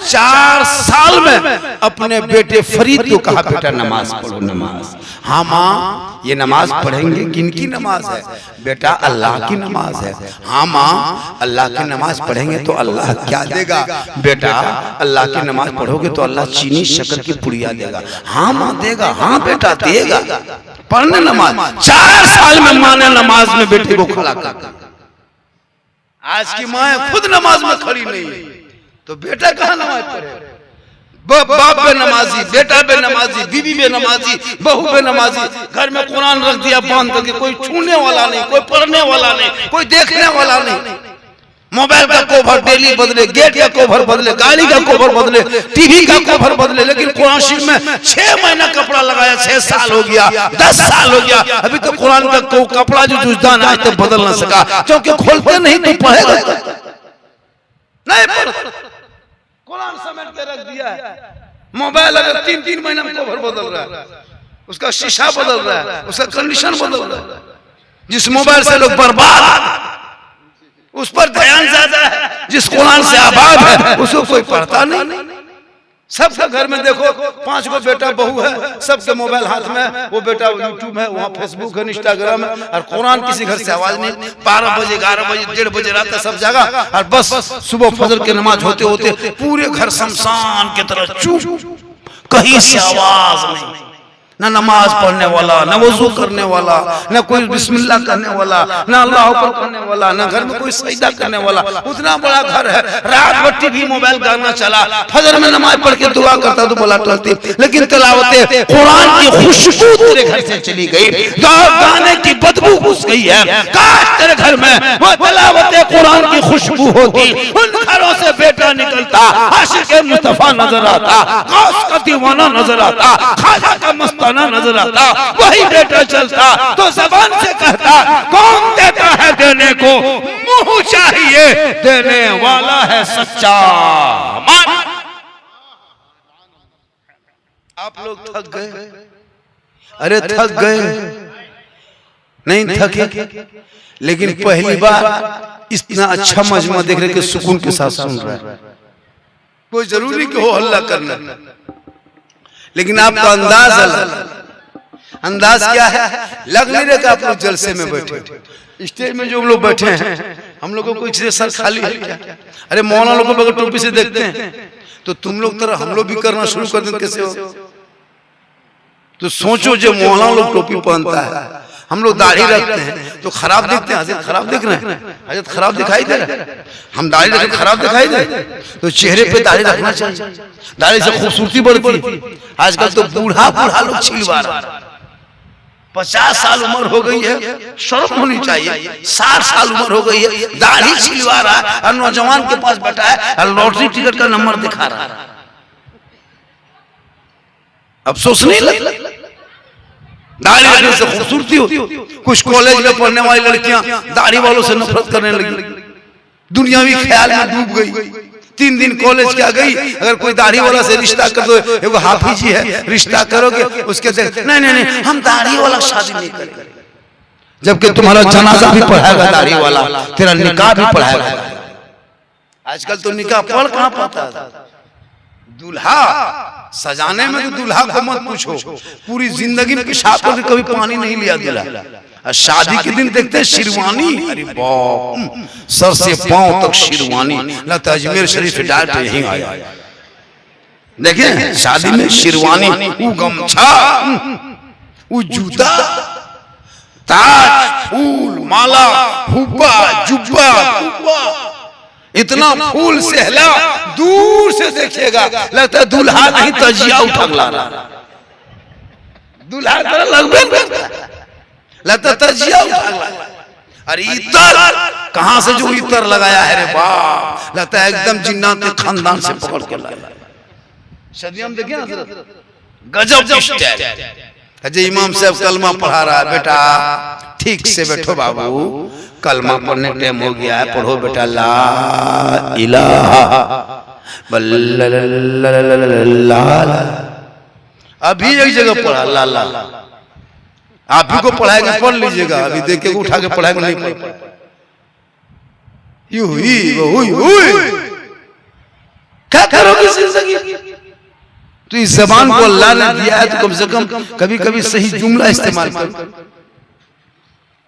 4 साल में अपने बेटे फरीद को कहा बेटा नमाज पढ़ो नमाज। हाँ माँ ये नमाज पढ़ेंगे, किनकी नमाज है बेटा? अल्लाह की नमाज है। हाँ माँ अल्लाह की नमाज पढ़ेंगे तो अल्लाह क्या देगा बेटा? अल्लाह की नमाज पढ़ोगे तो अल्लाह चीनी शक्कर की पुड़िया देगा। हाँ माँ देगा। हाँ बेटा देगा। पढ़ने नमाज 4 साल में माँ ने नमाज में बेटे को खड़ा कर। आज की माँ खुद नमाज में खड़ी नहीं है तो बेटा कहाँ नमाज पढ़े? बाप बे नमाजी, बेटा बे नमाजी, बीवी बे नमाजी, बहू बे नमाजी, घर में कुरान रख दिया बांध करके, कोई छूने वाला नहीं, कोई पढ़ने वाला नहीं, कोई देखने वाला नहीं। मोबाइल का कवर डेली बदले, गेट का कवर बदले, गाड़ी का कवर बदले, टीवी का कवर बदले, लेकिन कुरान शरीफ में 6 महीना कपड़ा लगाया, 6 साल हो गया, 10 साल हो गया, अभी तो कुरान का कपड़ा जो जुजदान आज तक बदल ना सका, क्योंकि खोलते नहीं तो पढ़ेगा नहीं पढ़। कुरान समेट के रख दिया है। मोबाइल अगर 3-3 महीना में कवर बदल रहा है, उसका शीशा बदल रहा है, उसका कंडीशन बदल रहा है। जिस मोबाइल से लोग बर्बाद, उस पर ध्यान ज्यादा है। जिस कुरान से आबाद है उसको कोई पढ़ता नहीं। सबके घर में देखो 5 को बेटा बहू है, सबके मोबाइल हाथ में, वो बेटा यूट्यूब है, वहाँ फेसबुक है, इंस्टाग्राम है, और कुरान किसी घर से आवाज नहीं। 12 बजे 11 बजे 1:30 बजे रात है सब जगह, और बस सुबह फजर की नमाज होते होते पूरे घर शमशान की तरह चुप, कहीं से आवाज नहीं। ना नमाज पढ़ने वाला, ना वजू करने वाला, ना कोई बिस्मिल्लाह करने वाला, ना अल्लाह अकबर करने वाला, ना घर में कोई सजदा करने वाला। उतना बड़ा घर है, रात भर टीवी मोबाइल गाना चला, फजर में नमाज पढ़ के दुआ करता तो बोला टलती, लेकिन तिलावते कुरान की खुशबू तेरे घर से चली गई, गाने की बदबू घुस गई है। काश तेरे घर में वो तिलावते कुरान की खुशबू होती, उन घरों से बेटा निकलता, आशिक मुस्तफा नजर आता, गौस का दीवाना नजर आता, खाजा का मस्ताना नजर आता, वही बेटा चलता तो जबान से कहता कौन देता है देने को, मुंह चाहिए देने वाला है सच्चा। आप लोग थक गए? अरे थक गए? नहीं थके, लेकिन पहली बार इतना अच्छा मजमा देख रहे कि सुकून के साथ सुन रहा है। कोई जरूरी कि हो हल्ला करना, लेकिन आपका अंदाज अलग। अंदाज क्या है? लग नहीं रहा आप लोग जलसे में बैठे। स्टेज में जो हम लोग बैठे हैं, हम लोगों को कोई सर खाली है क्या? अरे मौलाना लोगों को अगर टोपी से देखते हैं तो तुम लोग तरह हम लोग भी करना शुरू कर दें, कैसे हो? तो सोचो जो मौलाना लोग टोपी पहनता है, हम लोग दाढ़ी रखते हैं तो खराब दिखते हैं। हजरत खराब दिख रहे हैं? हजरत खराब दिखाई दे रहे हैं? हम दाढ़ी रखें खराब दिखाई दे? तो चेहरे पे दाढ़ी रखना चाहिए, दाढ़ी से खूबसूरती बढ़ती। आजकल तो बूढ़ा बूढ़ा लोग छिलवा रहा है। 50 साल उम्र हो गई है, शर्म होनी चाहिए। 60 साल उम्र हो गई है, दाढ़ी छिलवा रहा है, और नौजवान के पास बैठा है और लॉटरी टिकट का नंबर दिखा रहा है। अफसोस नहीं लगता? दाढ़ी रखने से खूबसूरती होती। कुछ कॉलेज में पढ़ने वाली लड़कियां दाढ़ी वालों से नफरत करने लगी, दुनियावी ख्याल में डूब गई। 3 दिन कॉलेज क्या गई, अगर कोई दाढ़ी वाला से रिश्ता कर दो, एगो हाफिज जी है, रिश्ता करोगे उसके देख नहीं हम दाढ़ी वाला शादी नहीं करेंगे, जबकि तुम्हारा जनाजा भी पढ़ाएगा दाढ़ी वाला, तेरा निकाह भी पढ़ाएगा। आजकल तो निकाह पढ़ कहाँ पाता है? दूल्हा सजाने में तो दूल्हा को मत पूछो, पूरी जिंदगी में पेशाब करके कभी पानी नहीं लिया दूल्हा, और शादी के दिन देखते हैं शेरवानी, अरे बाप, सर से पांव तक शेरवानी। लगता है अजमेर शरीफ डायरेक्ट यहीं आया। देखें शादी में शेरवानी, वो गमछा, वो जूता, ताज, फूल, माला, हुब्बा, जुब्बा, इतना फूल सहला, दूर से देखिएगा लगता है दूल्हा नहीं तजिया उठा ला रहा, दूल्हा लगता तजिया उठा ला। अरे इतर कहां से जो इतर लगाया है रे बाप, लगता है एकदम जिन्नात के खानदान से पकड़ के लाया। सदियां देखिए ना, गजब स्टाइल। अजय इमाम साहब कलमा पढ़ा रहा है, बेटा ठीक से बैठो बाबू, कलमा पढ़ने टाइम हो गया है, पढ़ो बेटा ला इलाहा अभी एक जगह पढ़ा ला ला, आप ही को पढ़ाएंगे, पढ़ लीजिएगा, अभी देखे को उठा के पढ़ाएंगे नहीं पढ़। यू ही वो हुई क्या करोगे जिंदगी? तो इस जबान को अल्लाह ने दिया है तो कम से कम कभी कभी सही जुमला इस्तेमाल करो।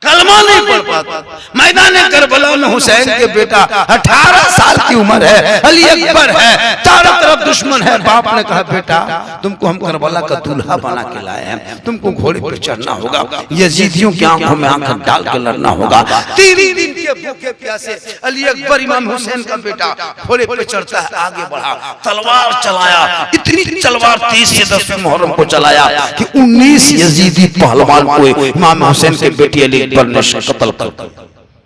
कलमा नहीं पढ़ पाता। मैदान करबला में हुसैन के बेटा 18 साल की उम्र है, अली अकबर है, चारों तरफ दुश्मन है। बाप ने कहा बेटा तुमको हम करबला का दूल्हा बना के लाए हैं, तुमको घोड़े पर चढ़ना होगा, यजीदियों की आंखों में आंखें डाल के लड़ना होगा। 3 दिन के भूखे प्यासे अली अकबर इमाम हुसैन का बेटा घोड़े पर चढ़ता है, आगे बढ़ा, तलवार चलाया, इतनी तलवार 30 से 10 मुहर्रम को चलाया कि 19 यजीदी पहलवान को इमाम हुसैन के बेटे अली पर ने कत्ल कर दिया।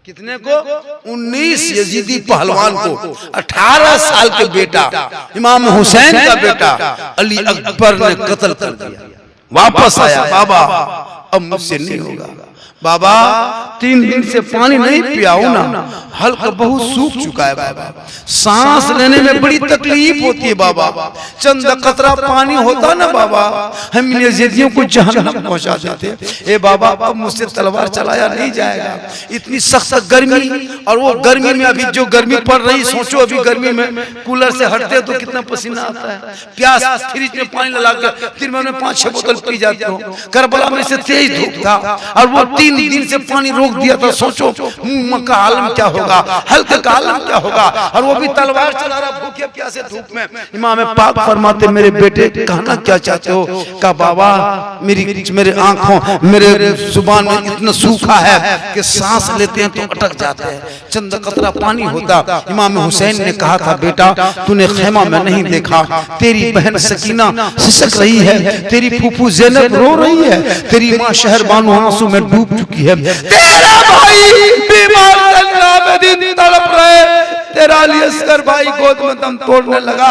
कितने को? 19 यजीदी पहलवान को 18 साल के बेटा इमाम हुसैन का बेटा अली अकबर ने कत्ल कर दिया। वापस आया, बाबा अब मुझसे नहीं होगा, बाबा 3 दिन से पानी नहीं पियाऊ ना, हल्का बहुत सूख चुका है बाबा, सांस लेने में बड़ी तकलीफ होती है बाबा, चंद कतरा पानी होता ना बाबा हम यजीदियों को जहन्नम पहुंचा देते। ए बाबा अब मुझसे तलवार चलाया नहीं जाएगा, इतनी सख्त गर्मी, और वो गर्मी में अभी जो गर्मी पड़ रही, सोचो अभी गर्मी में कूलर से हटते तो कितना पसीना आता है, प्यास फ्रिज में पानी लगा कर दिन में 5-6 बोतल पी जाते हो। करबला में से तेज धूप था और वो 3 दिन से पानी रोक दिया था, सोचो मुंह का आलम क्या होगा, हल्के का आलम क्या होगा, और वो भी तलवार चला रहा भूखे प्यासे धूप में। इमाम पाक फरमाते मेरे बेटे कहना क्या चाहते हो? कहा बाबा मेरे आंखों मेरे जुबान में इतना सूखा है कि सांस लेते हैं तो अटक जाते हैं, चंद कतरा पानी होता। इमाम हुसैन ने कहा था बेटा तूने खेमा में नहीं देखा, तेरी बहन सकीना सिसक रही है, तेरी फूफू ज़ैनब रो रही है, तेरी माँ शहर बानो आंसू में डूब चुकी है, तेरा भाई बीमार दिन तड़प रहे, तेरा अली असगर भाई गोद में दम तोड़ने लगा।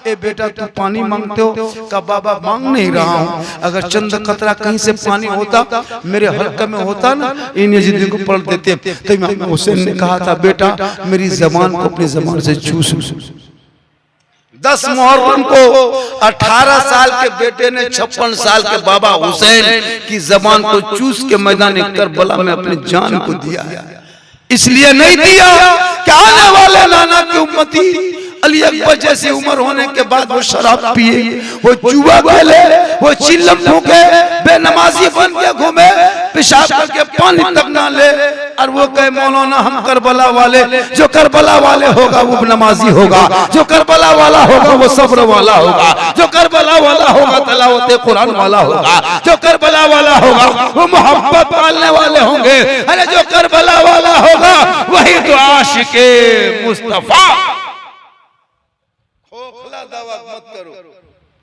ए बेटा तू पानी मांगते हो? का बाबा मांग नहीं रहा हूँ, अगर चंद कतरा कहीं से पानी होता मेरे हल्के में होता ना, इन यजीदी को पढ़ देते। तो इमाम हुसैन ने कहा था बेटा मेरी जबान को अपनी जबान से चूस। 10 मुहर्रम को 18 साल के बेटे ने 56 साल के बाबा हुसैन की जबान को चूस के मैदान करबला में अपनी जान को दिया है। इसलिए नहीं दिया कि आने वाले नाना की उम्मती अली अकबर जैसी उम्र होने के बाद वो शराब पिए, वो जुआ खेले, वो चिल्लम फूके, बेनमाजी बन के घूमे, पेशाब करके पानी तक ना ले, और वो कहे मौलाना हम करबला वाले। जो करबला वाले होगा वो नमाजी होगा, जो करबला वाला होगा वो सब्र वाला होगा, जो करबला वाला होगा तिलावत कुरान वाला होगा, जो करबला वाला होगा वो मोहब्बत पालने वाले होंगे। अरे जो करबला वाला होगा वही तो आशिके मुस्तफा। खोखला दावा मत करो।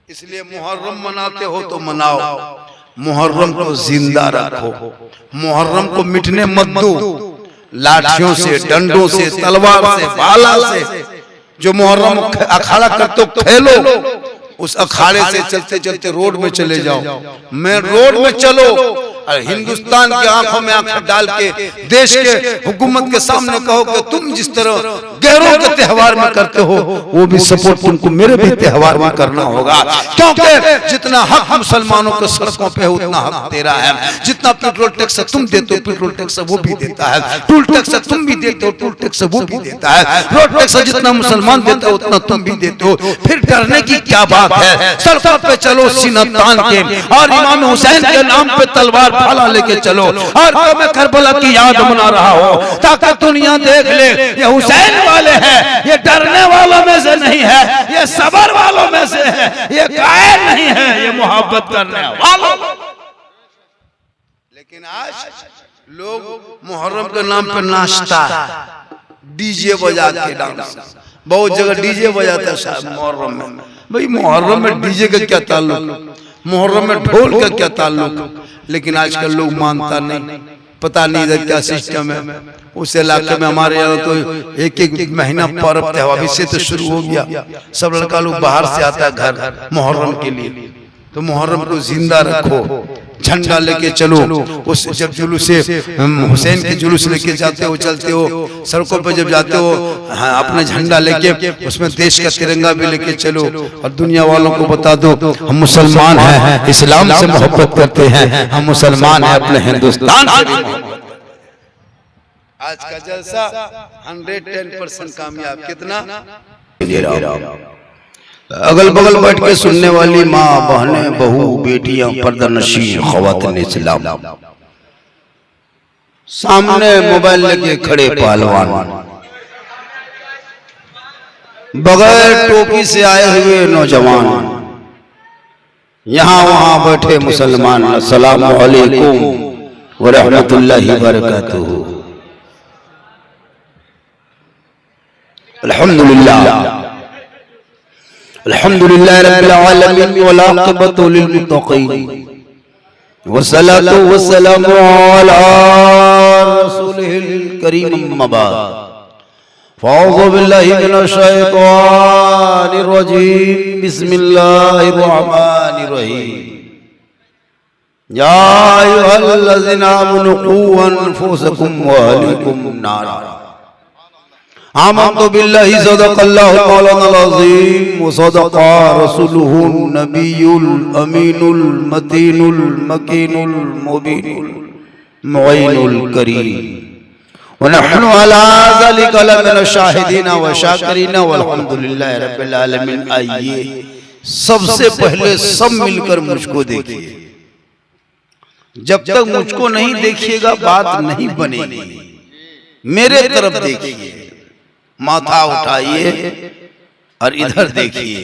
इसलिए मुहर्रम मनाते हो तो मनाओ, मुहर्रम को जिंदा रखो, मुहर्रम को मिटने मत दो, लाठियों से, डंडों से, तलवार से, भाला से। जो मुहर्रम अखाड़ा करते हो खेलो, उस अखाड़े से चलते चलते रोड में चले जाओ, मैं रोड में चलो, और हिंदुस्तान की आंखों में आंखें डाल के देश के हुकूमत के सामने कहो कि तुम जिस तरह गैरों के त्योहार में करते हो वो भी सपोर्ट तुमको मेरे भी त्योहार में करना होगा, क्योंकि जितना हक मुसलमानों के सड़कों पे है उतना हक तेरा है। जितना पेट्रोल टैक्स तुम देते हो पेट्रोल टैक्स वो भी देता है, टूल टैक्स तुम भी देते हो टूल टैक्स वो भी देता है, रोड टैक्स जितना मुसलमान देते हो उतना तुम भी देते हो। फिर डरने की क्या बात है? सड़कों पे चलो सीना तान के, और इमाम हुसैन के नाम पे तलवार भाला लेके चलो, और मैं करबला की याद मना रहा हो ताकि दुनिया देख ले ये हुसैन वाले हैं, ये डरने वालों में से नहीं है, ये सबर वालों में से है, ये कायर नहीं है, ये मोहब्बत करने वालों। लेकिन आज लोग मुहर्रम के नाम पर नाचता है, डीजे बजा के डांस, बहुत जगह डीजे बजाता है मुहर्रम में। भाई मुहर्रम में डीजे का क्या ताल्लुक, मुहर्रम में ढोल का क्या ताल्लुक? लेकिन आजकल लोग मानता नहीं, पता नहीं इधर क्या सिस्टम है। उस इलाके में हमारे यहाँ तो एक महीना पर्व त्योहार से तो शुरू हो गया, सब लड़का लोग बाहर से आता है घर मुहर्रम के लिए, तो मुहर्रम को जिंदा रखो, झंडा लेके चलो। उस जब जुलूस से हुसैन के जुलूस लेके जाते हो, चलते हो सड़कों पर, जब जाते हो अपना झंडा लेके उसमें देश का तिरंगा भी लेके चलो और दुनिया वालों को बता दो हम मुसलमान हैं, इस्लाम से मोहब्बत करते हैं, हम मुसलमान हैं, अपने हिंदुस्तान से भी मोहब्बत। आज का जलसा 110% कामयाब। कितना? अगल बगल बैठ के सुनने वाली माँ, बहनें, बहू, बेटियां, पर्दानशी, ख़वातीन इस्लाम, सामने मोबाइल लेके खड़े पहलवान, बगैर टोपी से आए हुए नौजवान, यहाँ वहाँ बैठे मुसलमान, अस्सलामु अलैकुम व रहमतुल्लाहि व बरकातुहू। अल्हम्दुलिल्लाह अल्हम्दुलिल्लाह रब्बिल आलमीन वल आक़िबतु लिल मुत्तक़ीन वस्सलातु वस्सलामु अला रसूलिल करीम अम्मा बाद फ़अऊज़ु बिल्लाहि मिनश शैतानिर रजीम बिस्मिल्लाहिर रहमानिर रहीम या अय्युहल्लज़ीना आमनू क़ू अनफुसकुम व अहलीकुम नारा आमन्तु बिल्लाहि सदक़ल्लाहु मौलानाल अज़ीम व सदक़ा रसूलुहुन नबियुल अमीनुल मतीनुल मकीनुल मुबीनुल मुईनुल करीम व नहनु अला ज़ालिका लमिन शाहिदीन व शाकिरीन वल्हम्दुलिल्लाहि रब्बिल आलमीन। आइए सबसे पहले सब मिलकर मुझको देखिए। जब तक मुझको नहीं देखिएगा बात नहीं बनेगी। मेरे तरफ देखिए, माथा उठाइए और इधर देखिए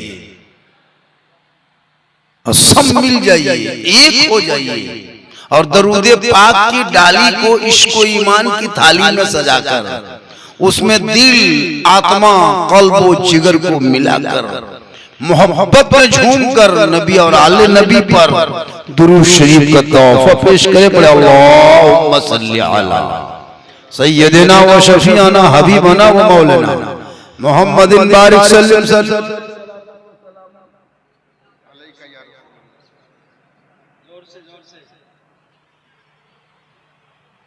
और सब मिल जाइए, एक हो जाइए और दरूदे पाक की डाली को इश्क व ईमान की थाली में सजाकर उसमें दिल, आत्मा, कल्ब व जिगर को मिलाकर मोहब्बत में झूमकर नबी और आले नबी पर दुरूद शरीफ का तोहफा पेश करे। पड़े अल्लाहुम्मा सल्ली अला सय्यदिना व शफीअना हबीबना व मौलाना मुहम्मदिन बारिक सल्लल्लाहु।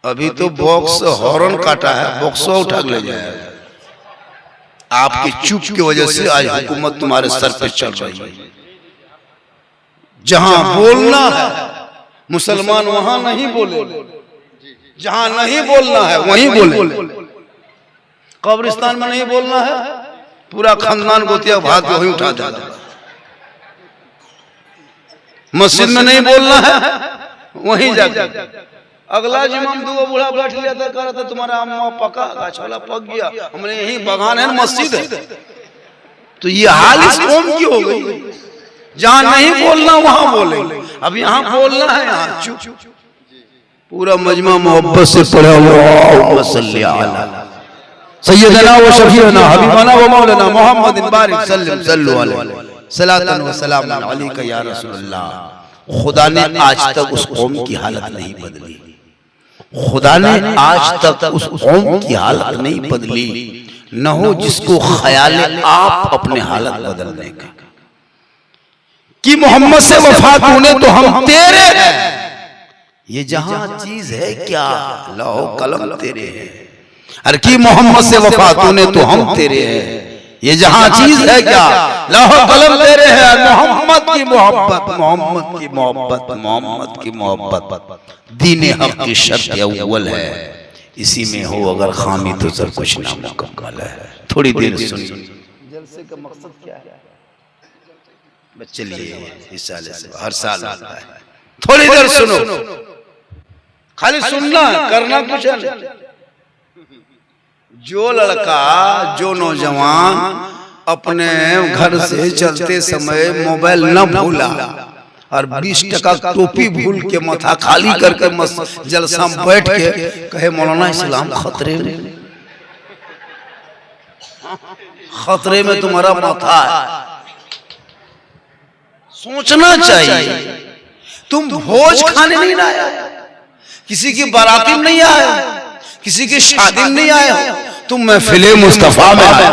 अभी तो बॉक्स हॉर्न काटा है, बॉक्स उठा ले जाएगा। आपकी चुप की वजह से आज हुकूमत तुम्हारे सर पे चल रही है। जहां बोलना है मुसलमान वहां नहीं बोले, जहां नहीं बोलना है वहीं बोले। कब्रिस्तान में नहीं बोलना है, पूरा खानदान गोतिया भाग के वहीं उठा देता। मस्जिद में नहीं बोलना है, वहीं जाकर अगला इमाम दो बूढ़ा बैठ लिया था, कह रहा था तुम्हारा अम्मा पका गाछवाला पक गया, हमने यही बगान है मस्जिद है। तो ये हाल इस कौम की हो गई, जहां नहीं बोलना वहां बोले। अब यहाँ बोलना है, यहाँ चुप। पूरा मजमा मोहब्बत से पढ़ा अल्लाहुम्मा सल्ली अला सय्यदना व शफीअना हबीबना व मौलाना मुहम्मदिन बारिक सल्लल्लाहु अलैहि सलातन व सलामन अलैका या रसूलल्लाह। खुदा ने आज तक उस कौम की हालत नहीं बदली। खुदा ने आज तक उस कौम की हालत नहीं बदली, न हो जिसको ख्याल आप अपने हालत बदलने का कि मोहम्मद से वफा तूने तो हम तेरे हैं। ये जहां चीज है क्या लौह कलम तेरे हैं। अरे कि मोहम्मद से वफा तूने तो हम तेरे हैं। ये जहां चीज है क्या लौह कलम तेरे हैं। मोहम्मद की मोहब्बत, मोहम्मद की मोहब्बत, मोहम्मद की मोहब्बत दीन हक की शर्त अव्वल है। इसी में हो अगर खामी तो सब कुछ नामुकम्मल है। थोड़ी देर सुनिए। जलसे का मकसद क्या है? बच्चे लिए इस साल से हर साल आता है। थोड़ी देर सुनो, खाली सुनना, करना कुछ नहीं। जो लड़का, जो नौजवान अपने घर से चलते समय मोबाइल न भूला और 20 टका टोपी भूल के माथा खाली करके जलसा में बैठ के कहे मौलाना इस्लाम खतरे में, खतरे में तुम्हारा माथा है। सोचना चाहिए। तुम भोज खाने नहीं आए, किसी की बाराती में नहीं आए, किसी की शादी में नहीं आए हो, तुम महफिले मुस्तफा में आए।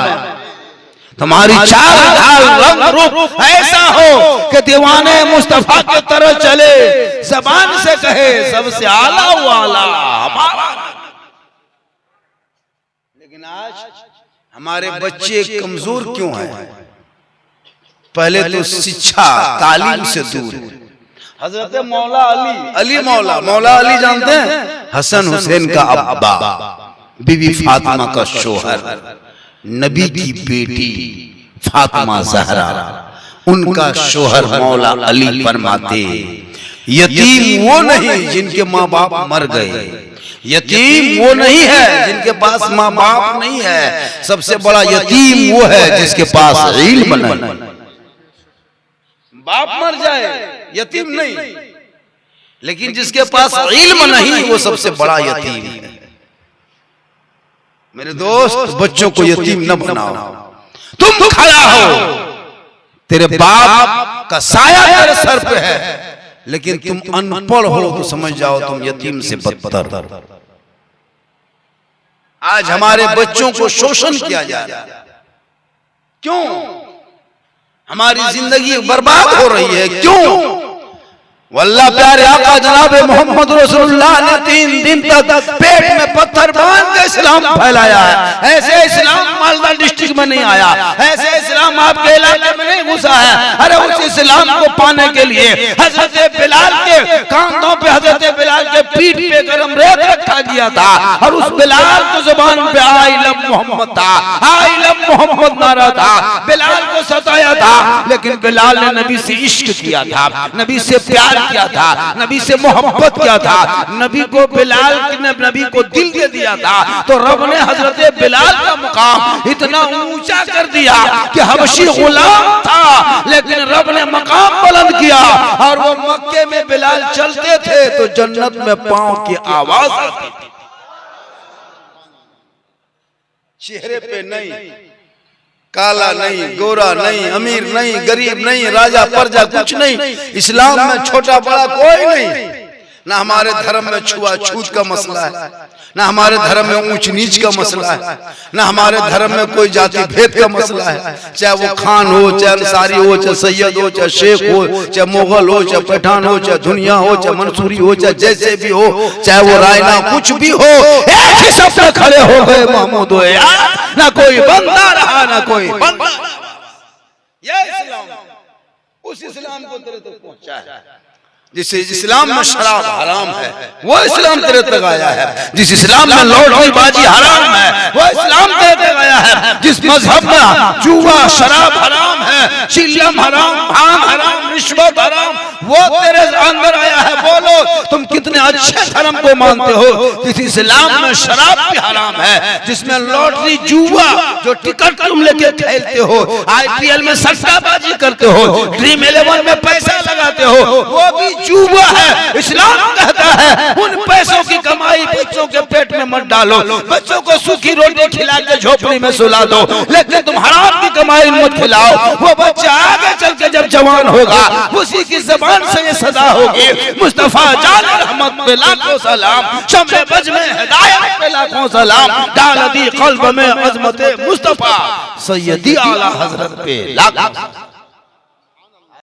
तुम्हारी चाल ढाल रंग रूप ऐसा हो कि दीवाने मुस्तफा की तरह चले, जबान से कहे सबसे आला वाला हमारा। लेकिन आज हमारे बच्चे कमजोर क्यों हैं? पहले तो शिक्षा तालीम से दूर। हजरत मौला अली मौला अली जानते हैं? हसन हुसैन का अब्बा, बीबी फातिमा का शोहर, नबी की बेटी फातिमा ज़हरा, उनका शोहर मौला अली फरमाते यतीम वो नहीं जिनके माँ बाप मर गए, यतीम वो नहीं है जिनके पास माँ बाप नहीं है, सबसे बड़ा यतीम वो है जिसके पास इल्म नहीं। बाप मर जाए यतीम नहीं, लेकिन जिसके पास इल्म नहीं वो सबसे बड़ा यतीम है। मेरे दोस्त, बच्चों को यतीम न बनाओ। तुम खड़ा हो, तेरे बाप का साया तेरे सर पे है, लेकिन तुम अनपढ़ हो तो समझ जाओ तुम यतीम से बदतर। आज हमारे बच्चों को शोषण किया जा रहा है। क्यों? हमारी जिंदगी बर्बाद हो रही है, क्यों? वल्लाह प्यारे आका जनाब मोहम्मद रसूलुल्लाह ने 3 दिन तक पेट में पत्थर बांध के इस्लाम फैलाया है। ऐसे इस्लाम मालदा डिस्ट्रिक्ट में नहीं आया, ऐसे इस्लाम आपके इलाके में नहीं घुसा है। अरे उस इस्लाम को पाने के लिए हजरत बिलाल के कांधों पे, हजरत बिलाल के पीठ पे गरम रेत रखा गया था, और उस बिलाल को जुबान पे आई लव मोहम्मद था, आई लव मोहम्मद नारा था। बिलाल को सताया था, लेकिन बिलाल ने नबी से इश्क किया था, नबी से प्यार किया था, नबी से मोहब्बत किया था, नबी को बिलाल ने नबी को दिल दे दिया था। तो रब ने हजरत बिलाल का मुकाम इतना ऊंचा कर दिया कि हबशी गुलाम था, लेकिन रब ने मकाम बुलंद किया, और वो मक्के में बिलाल चलते थे तो जन्नत में पांव की आवाज आती थी। चेहरे पे नहीं, काला नहीं, गोरा नहीं, अमीर नहीं, गरीब नहीं, राजा प्रजा कुछ नहीं। इस्लाम में छोटा बड़ा कोई नहीं। ना हमारे धर्म में छुआछूत का मसला है, ना हमारे धर्म में ऊंच नीच का मसला है, ना हमारे धर्म में कोई जाति भेद का मसला है। चाहे वो खान हो, चाहे अंसारी हो, चाहे सैयद हो, चाहे शेख हो, चाहे मुगल हो, चाहे पठान हो, चाहे दुनिया हो, चाहे मंसूरी हो, चाहे जैसे भी हो, चाहे वो रायना कुछ भी हो, एक ही सब खड़े हो गए महमूद हो यार। ना कोई बंदा रहा, ना कोई बंदा। ये इस्लाम, उस इस्लाम को तेरे तक पहुंचा है। जिस इस्लाम में शराब हराम है वो इस्लाम तेरे तक आया है। जिस इस्लाम में लॉटरी बाजी हराम है वो इस्लाम तेरे तक आया है। जिस मजहब में जुआ शराब हराम है, चिल्लम हराम, भांग हराम, रिश्वत हराम, वो तेरे अंदर आया है। बोलो तुम कितने अच्छे धर्म को मानते हो। जिस इस्लाम में शराब भी हराम है, जिसमें लॉटरी जुआ जो टिकट तुम लेके खेलते हो, IPL में सट्टाबाजी करते हो, ड्रीम 11 में पैसा लगाते हो, वो भी जुआ है। इस्लाम कहता है उन पैसों की कमाई बच्चों के पेट में मत डालो, बच्चों को सूखी रोटी खिला के झोपड़ी में सुला दो, लेकिन तुम हराम की कमाई मत खिलाओ। वो बच्चा आगे चल के जब जवान होगा उसी की जबान से ये सदा होगी, मुस्तफा जान रहमत पे लाखों सलाम, शम्मे बज में हिदायत पे लाखों सलाम, डाल दी कल्ब में अजमत मुस्तफा सैयदी आला हजरत पे लाखों